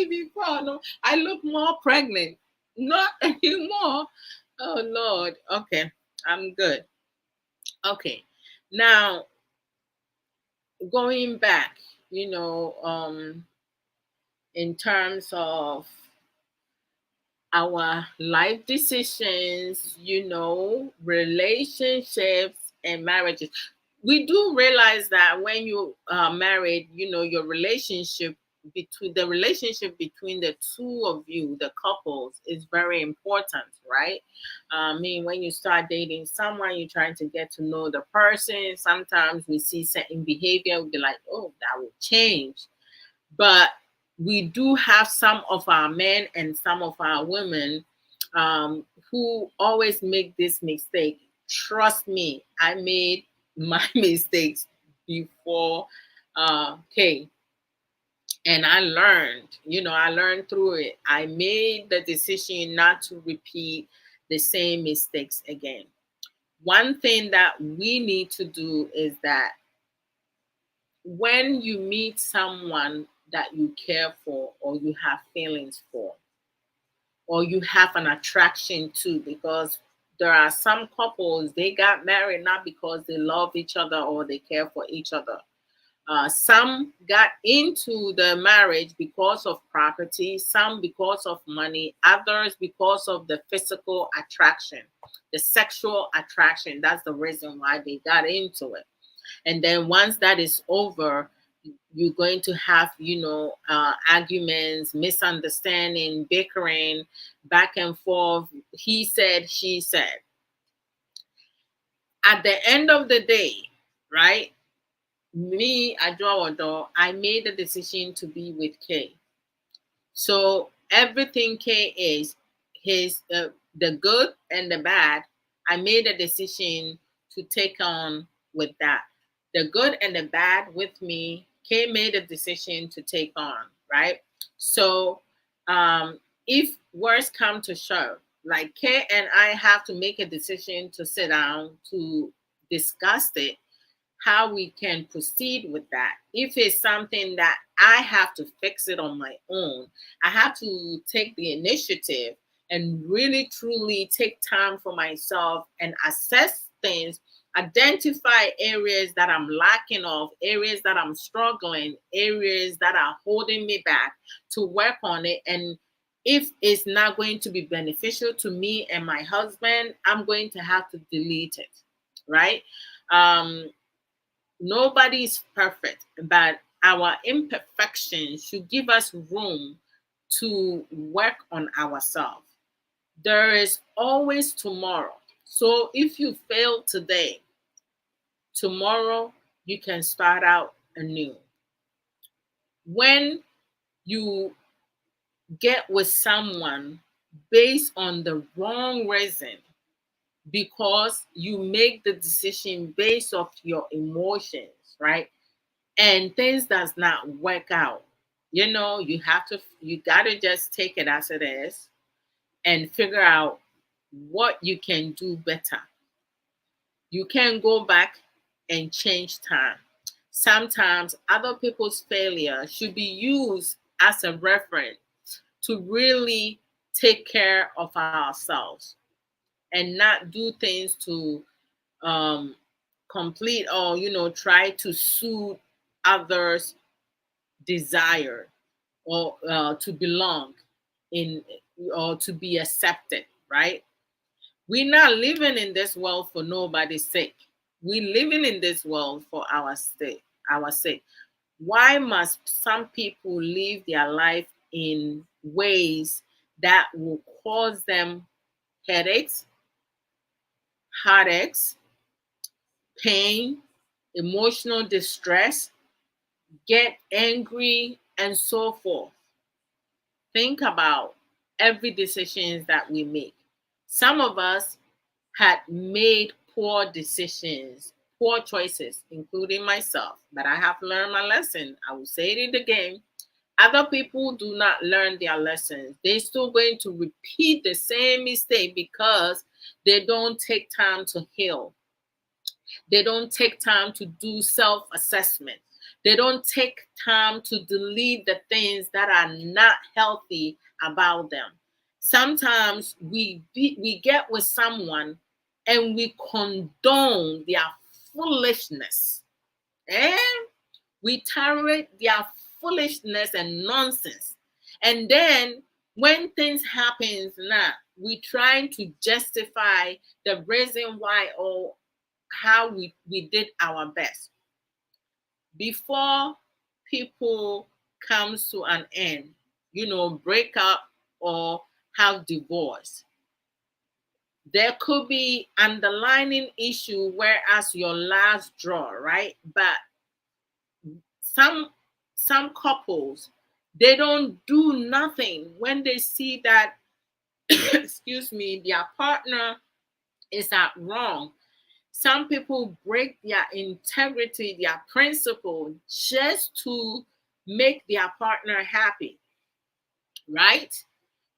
before no, I look more pregnant. Not anymore. Oh Lord. Okay, I'm good. Okay, now going back, in terms of our life decisions, relationships and marriages. We do realize that when you are married, your relationship between the relationship between the two of you, the couples, is very important, right? I mean, when you start dating someone, you're trying to get to know the person. Sometimes we see certain behavior, we'll be like, oh, that will change. But we do have some of our men and some of our women who always make this mistake. Trust me, I made my mistakes before Kay, and I learned through it. I made the decision not to repeat the same mistakes again. One thing that we need to do is that when you meet someone that you care for or you have feelings for or you have an attraction to, because there are some couples, they got married not because they love each other or they care for each other. Some got into the marriage because of property, some because of money, others because of the physical attraction, the sexual attraction. That's the reason why they got into it. And then once that is over, you're going to have, arguments, misunderstanding, bickering, back and forth. He said, she said. At the end of the day, right? Me, Adwodo, I made the decision to be with Kay. So everything Kay is, his the good and the bad, I made a decision to take on with that. The good and the bad with me, Kay made a decision to take on, right? So if worse come to shove, like Kay and I have to make a decision to sit down to discuss it, how we can proceed with that. If it's something that I have to fix it on my own, I have to take the initiative and really truly take time for myself and assess things, identify areas that I'm lacking of, areas that I'm struggling, areas that are holding me back, to work on it. And if it's not going to be beneficial to me and my husband, I'm going to have to delete it, right? Nobody is perfect, but our imperfections should give us room to work on ourselves. There is always tomorrow. So if you fail today, tomorrow you can start out anew. When you get with someone based on the wrong reason, because you make the decision based off your emotions, right? And things does not work out, you got to just take it as it is and figure out what you can do better. You can go back and change time. Sometimes other people's failure should be used as a reference to really take care of ourselves and not do things to um, complete or try to suit others' desire or to belong in or to be accepted, right? We're not living in this world for nobody's sake. We're living in this world for our sake. Why must some people live their life in ways that will cause them headaches, heartaches, pain, emotional distress, get angry, and so forth? Think about every decisions that we make. Some of us had made poor decisions, poor choices, including myself, but I have learned my lesson. I will say it again. Other people do not learn their lessons. They're still going to repeat the same mistake because they don't take time to heal. They don't take time to do self-assessment. They don't take time to delete the things that are not healthy about them. Sometimes we get with someone and we condone their foolishness. Eh? We tolerate their foolishness and nonsense. And then when things happen now, we trying to justify the reason why or how we did our best. Before people comes to an end, break up or have divorce, there could be underlying issue whereas your last draw, right? But some some couples, they don't do nothing when they see that excuse me, their partner is at wrong. Some people break their integrity, their principle, just to make their partner happy, right?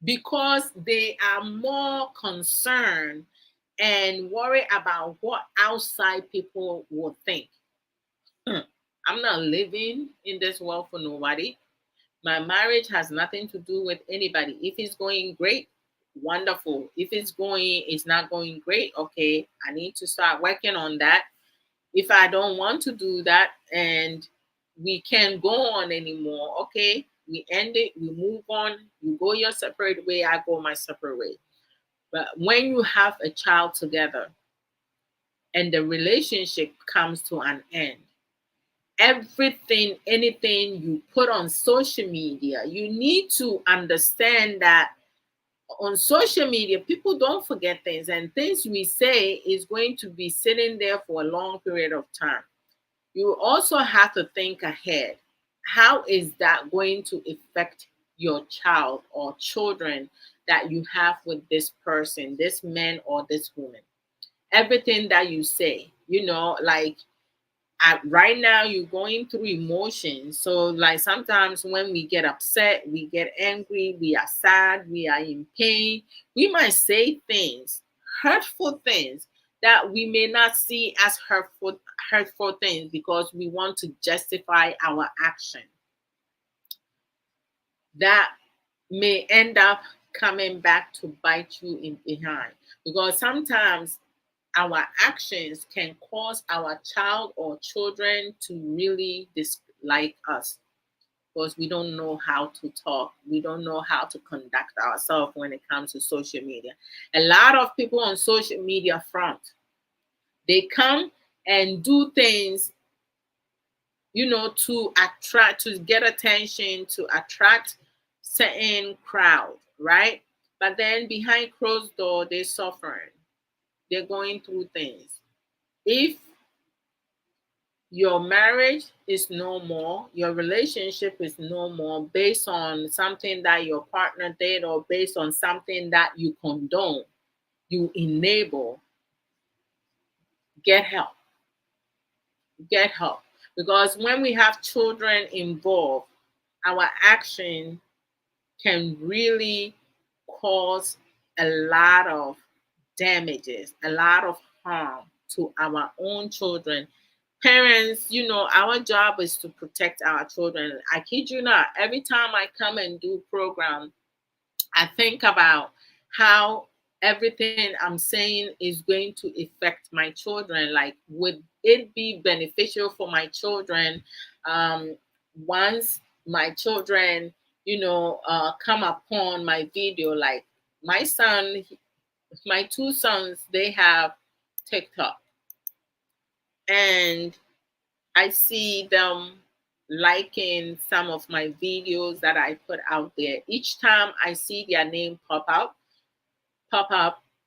Because they are more concerned and worry about what outside people will think. I'm not living in this world for nobody. My marriage has nothing to do with anybody. If it's going great, wonderful. If it's not going great, okay, I need to start working on that. If I don't want to do that and we can't go on anymore, okay, we end it, we move on, you go your separate way, I go my separate way. But when you have a child together and the relationship comes to an end, anything you put on social media, you need to understand that on social media, people don't forget things, and things we say is going to be sitting there for a long period of time. You also have to think ahead. How is that going to affect your child or children that you have with this person, this man or this woman? Everything that you say, like right now you're going through emotions. So like sometimes when we get upset, we get angry, we are sad, we are in pain, we might say things, hurtful things that we may not see as hurtful things because we want to justify our action. That may end up coming back to bite you in behind, because sometimes our actions can cause our child or children to really dislike us because we don't know how to talk. We don't know how to conduct ourselves when it comes to social media. A lot of people on social media front, they come and do things, to attract, to get attention, to attract certain crowd, right? But then behind closed door, they're suffering. They're going through things. If your marriage is no more, your relationship is no more based on something that your partner did or based on something that you condone, you enable, get help. Get help. Because when we have children involved, our action can really cause a lot of damages, a lot of harm to our own children. Parents, our job is to protect our children. I kid you not, every time I come and do program, I think about how everything I'm saying is going to affect my children. Like, would it be beneficial for my children once my children, come upon my video? Like my son, my two sons, they have TikTok, and I see them liking some of my videos that I put out there. Each time I see their name pop up,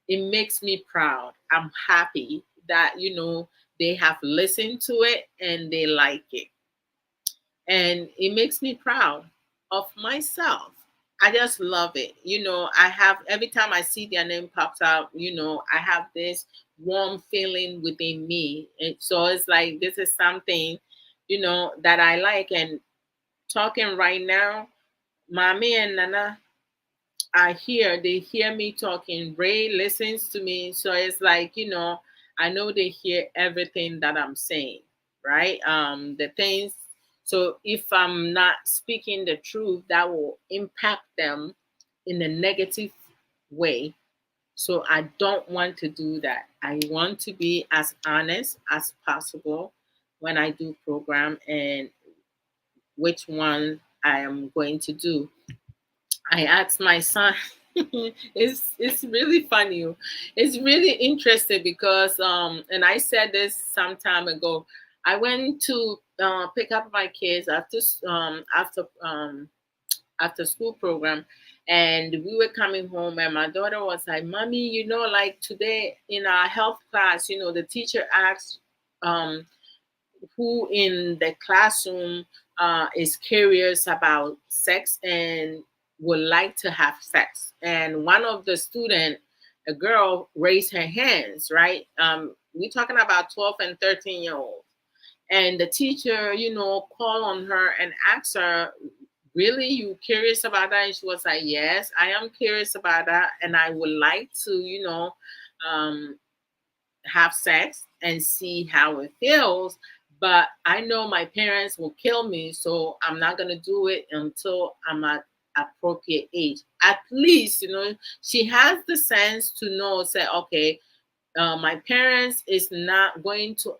it makes me proud. I'm happy that, they have listened to it and they like it. And it makes me proud of myself. I just love it. I have, every time I see their name pops out, I have this warm feeling within me. And so it's like this is something, that I like. And talking right now, Mommy and Nana are here. They hear me talking. Ray listens to me. So it's like, I know they hear everything that I'm saying, right? The things. So if I'm not speaking the truth, that will impact them in a negative way. So I don't want to do that. I want to be as honest as possible when I do program and which one I am going to do. I asked my son. It's really funny. It's really interesting because and I said this some time ago. I went to pick up my kids after school program, and we were coming home, and my daughter was like, "Mommy, like today in our health class, the teacher asked um, who in the classroom is curious about sex and would like to have sex." And one of the student, a girl, raised her hands. Right, we're talking about 12 and 13-year-olds, and the teacher, called on her and asked her, "Really, you curious about that?" And she was like, "Yes, I am curious about that, and I would like to, um, have sex and see how it feels. But I know my parents will kill me, so I'm not gonna do it until I'm at appropriate age." At least, she has the sense to know, say, okay, my parents is not going to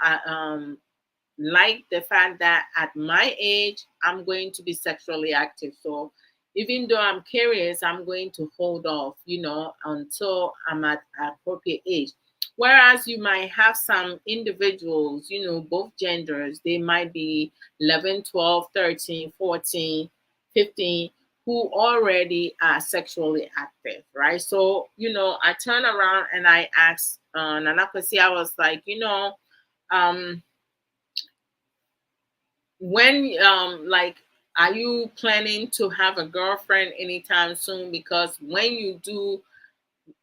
like the fact that at my age I'm going to be sexually active. So even though I'm curious, I'm going to hold off, until I'm at appropriate age. Whereas you might have some individuals, both genders, they might be 11, 12, 13, 14, 15, who already are sexually active, right? So, I turn around and I asked Nana Kwesi, I was like, um, when like, are you planning to have a girlfriend anytime soon? Because when you do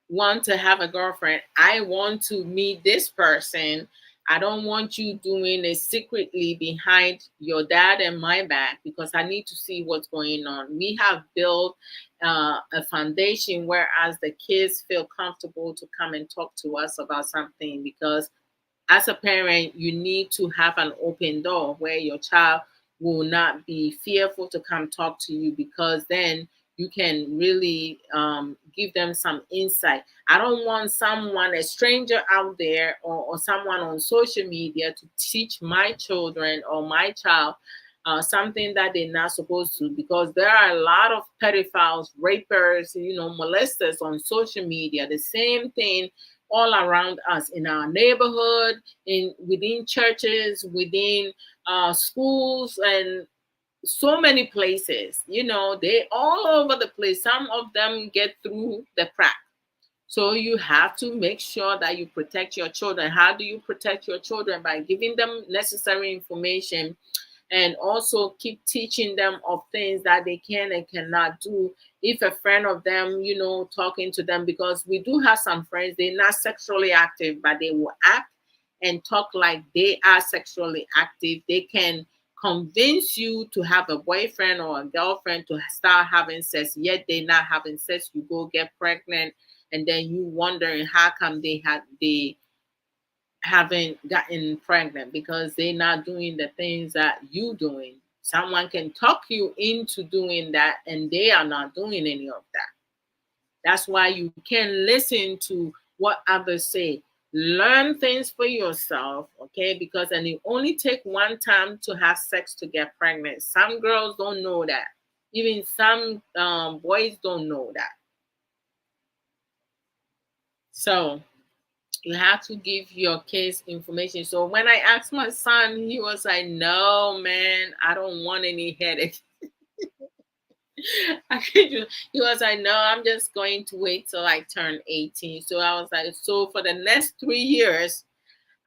want to have a girlfriend, I want to meet this person. I don't want you doing it secretly behind your dad and my back, because I need to see what's going on. We have built a foundation whereas the kids feel comfortable to come and talk to us about something, because as a parent, you need to have an open door where your child will not be fearful to come talk to you, because then you can really give them some insight. I don't want someone, a stranger out there, or someone on social media to teach my children or my child something that they're not supposed to, because there are a lot of pedophiles, rapers, molesters on social media. The same thing all around us, in our neighborhood, within churches, within schools, and so many places. They all over the place. Some of them get through the crack. So you have to make sure that you protect your children. How do you protect your children? By giving them necessary information, and also keep teaching them of things that they can and cannot do. If a friend of them, talking to them, because we do have some friends, they're not sexually active, but they will act and talk like they are sexually active. They can convince you to have a boyfriend or a girlfriend to start having sex, yet they're not having sex. You go get pregnant, and then you wondering how come they haven't gotten pregnant, because they're not doing the things that you doing. Someone can talk you into doing that, and they are not doing any of that. That's why you can listen to what others say. Learn things for yourself, okay? Because and it only take one time to have sex to get pregnant. Some girls don't know that. Even some boys don't know that. So you have to give your kids information. So when I asked my son, he was like, "No, man, I don't want any headache." He was like, "No, I'm just going to wait till I turn 18." So I was like, "So for the next 3 years,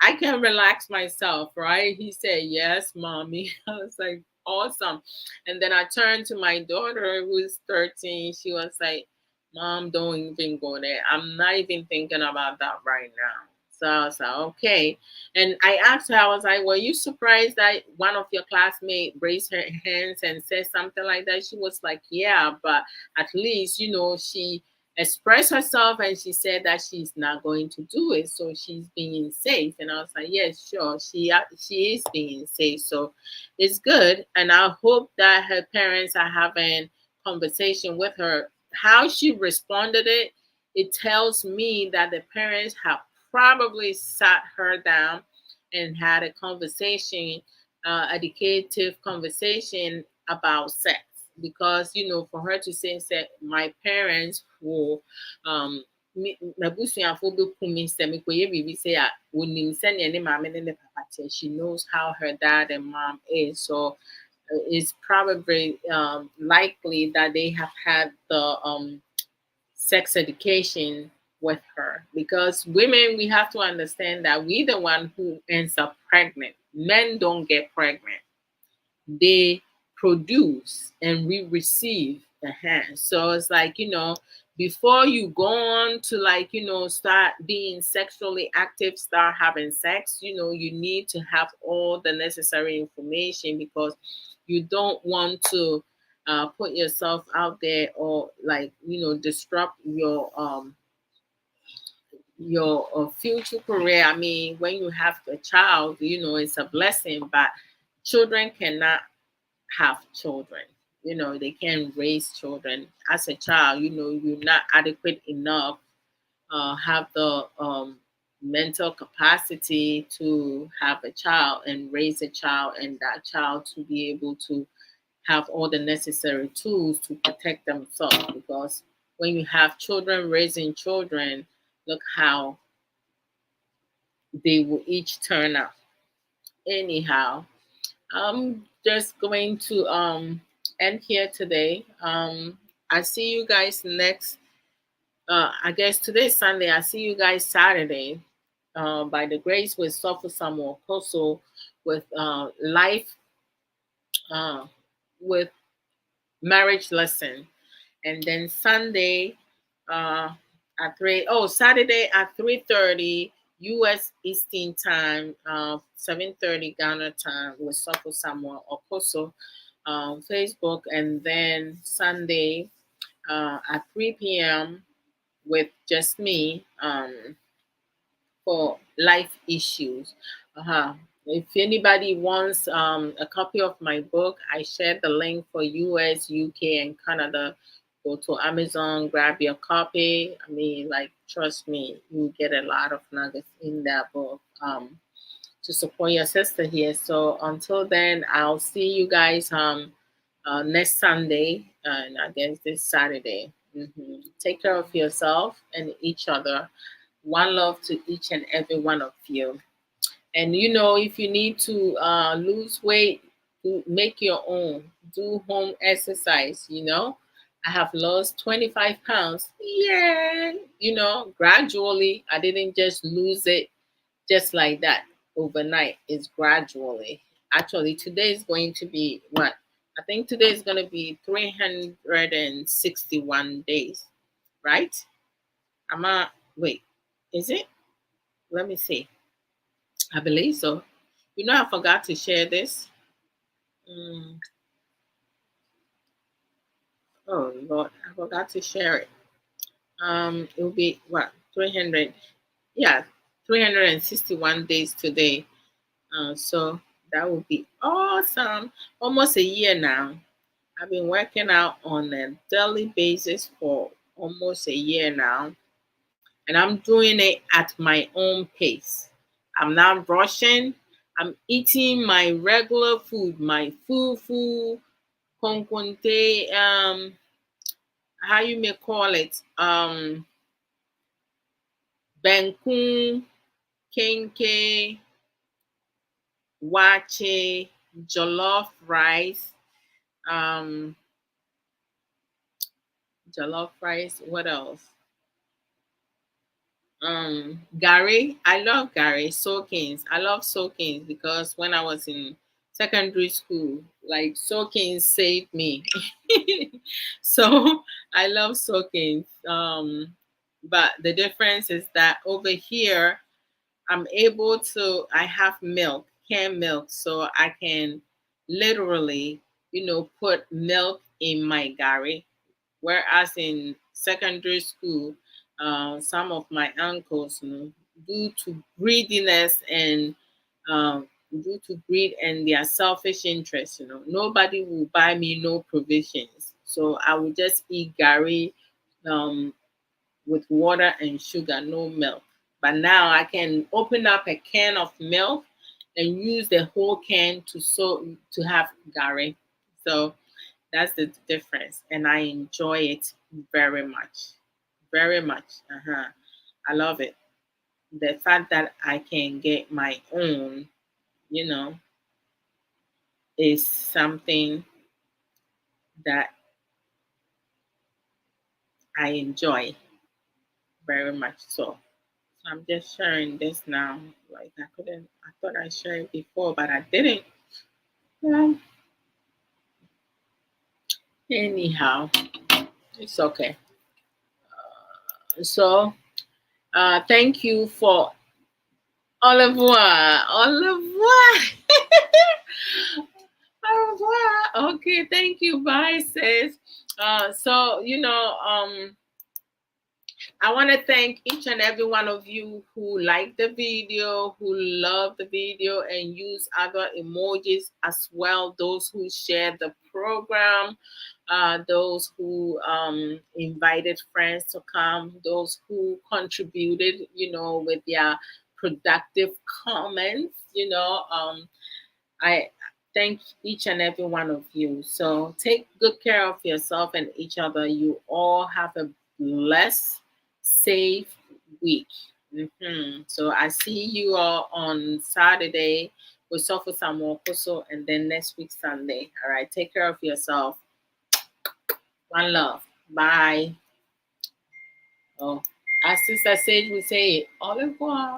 I can relax myself, right?" He said, "Yes, mommy." I was like, "Awesome." And then I turned to my daughter, who's 13. She was like, "Mom, don't even go there. I'm not even thinking about that right now." So I was like, "Okay." And I asked her, I was like, "Were you surprised that one of your classmates raised her hands and said something like that?" She was like, "Yeah, but at least, she expressed herself, and she said that she's not going to do it, so she's being safe." And I was like, "Yes, sure, she is being safe, so it's good." And I hope that her parents are having conversation with her. How she responded it tells me that the parents have probably sat her down and had a conversation, educative conversation about sex. Because for her to say that my parents will m'abusuafo bɛku me sɛ mekɔyɛ biribi sɛ a wonim sɛnea ne maame ne ne papa teɛ. She knows how her dad and mom is. So it's probably likely that they have had the sex education with her, because women, we have to understand that we the one who ends up pregnant. Men don't get pregnant. They produce and we receive. So it's like, before you go on to like, start being sexually active, start having sex, you need to have all the necessary information, because you don't want to put yourself out there, or like, disrupt your future career. I mean, when you have a child, it's a blessing, but children cannot have children. They can raise children. As a child, you're not adequate enough, have the mental capacity to have a child and raise a child, and that child to be able to have all the necessary tools to protect themselves. Because when you have children raising children, look how they will each turn out. Anyhow, I'm just going to end here today. I see you guys next. I guess today's Sunday. I see you guys Saturday. By the grace with Suffer Samuel Koso, with life, with marriage lesson, and then Sunday at 3. Oh, Saturday at 3:30 U.S. Eastern Time, 7:30 Ghana time, with Suffer Samuel Okoso, Facebook, and then Sunday at 3 p.m. with just me, for life issues. If anybody wants a copy of my book, I shared the link for US, UK, and Canada. Go to Amazon, grab your copy. I mean, like, trust me, you get a lot of nuggets in that book to support your sister here. So until then, I'll see you guys next Sunday, and I guess this Saturday. Take care of yourself and each other. One love to each and every one of you. And if you need to lose weight, make your own. Do home exercise. I have lost 25 pounds. Yeah. Gradually. I didn't just lose it just like that overnight. It's gradually. Actually, today is going to be what? I think today is going to be 361 days, right? Wait, is it? Let me see. I believe so. I forgot to share this. Oh Lord, I forgot to share it. It will be what, 300? Yeah, 361 days today. So that would be awesome. Almost a year now. I've been working out on a daily basis for almost a year now, and I'm doing it at my own pace. I'm not rushing. I'm eating my regular food, my fufu, konkonte, how you may call it, benkun, kenke, wache, jollof rice, what else? Gary. I love Gary. Soakings. I love soakings because when I was in secondary school, like, soakings saved me. So I love soakings. But the difference is that over here, I have milk, canned milk, so I can literally, put milk in my Gary. Whereas in secondary school, some of my uncles, due to greediness and their selfish interests, nobody will buy me no provisions. So I would just eat Gary with water and sugar, no milk. But now I can open up a can of milk and use the whole can to have Gary. So that's the difference, and I enjoy it very much, very much. I love it. The fact that I can get my own, you know, is something that I enjoy very much. So I'm just sharing this now. Like I thought I shared it before, but I didn't. Well, anyhow, it's okay. So, thank you for au revoir. Au revoir. Au revoir. Okay, thank you. Bye, sis. So, I want to thank each and every one of you who liked the video, who loved the video, and use other emojis as well. Those who shared the program, those who invited friends to come, those who contributed, with their productive comments. I thank each and every one of you. So take good care of yourself and each other. You all have a blessed, safe week. So I see you all on Saturday with Sofa Samokoso and then next week Sunday. All right. Take care of yourself. One love. Bye. Oh, as Sister Sage would say, au revoir.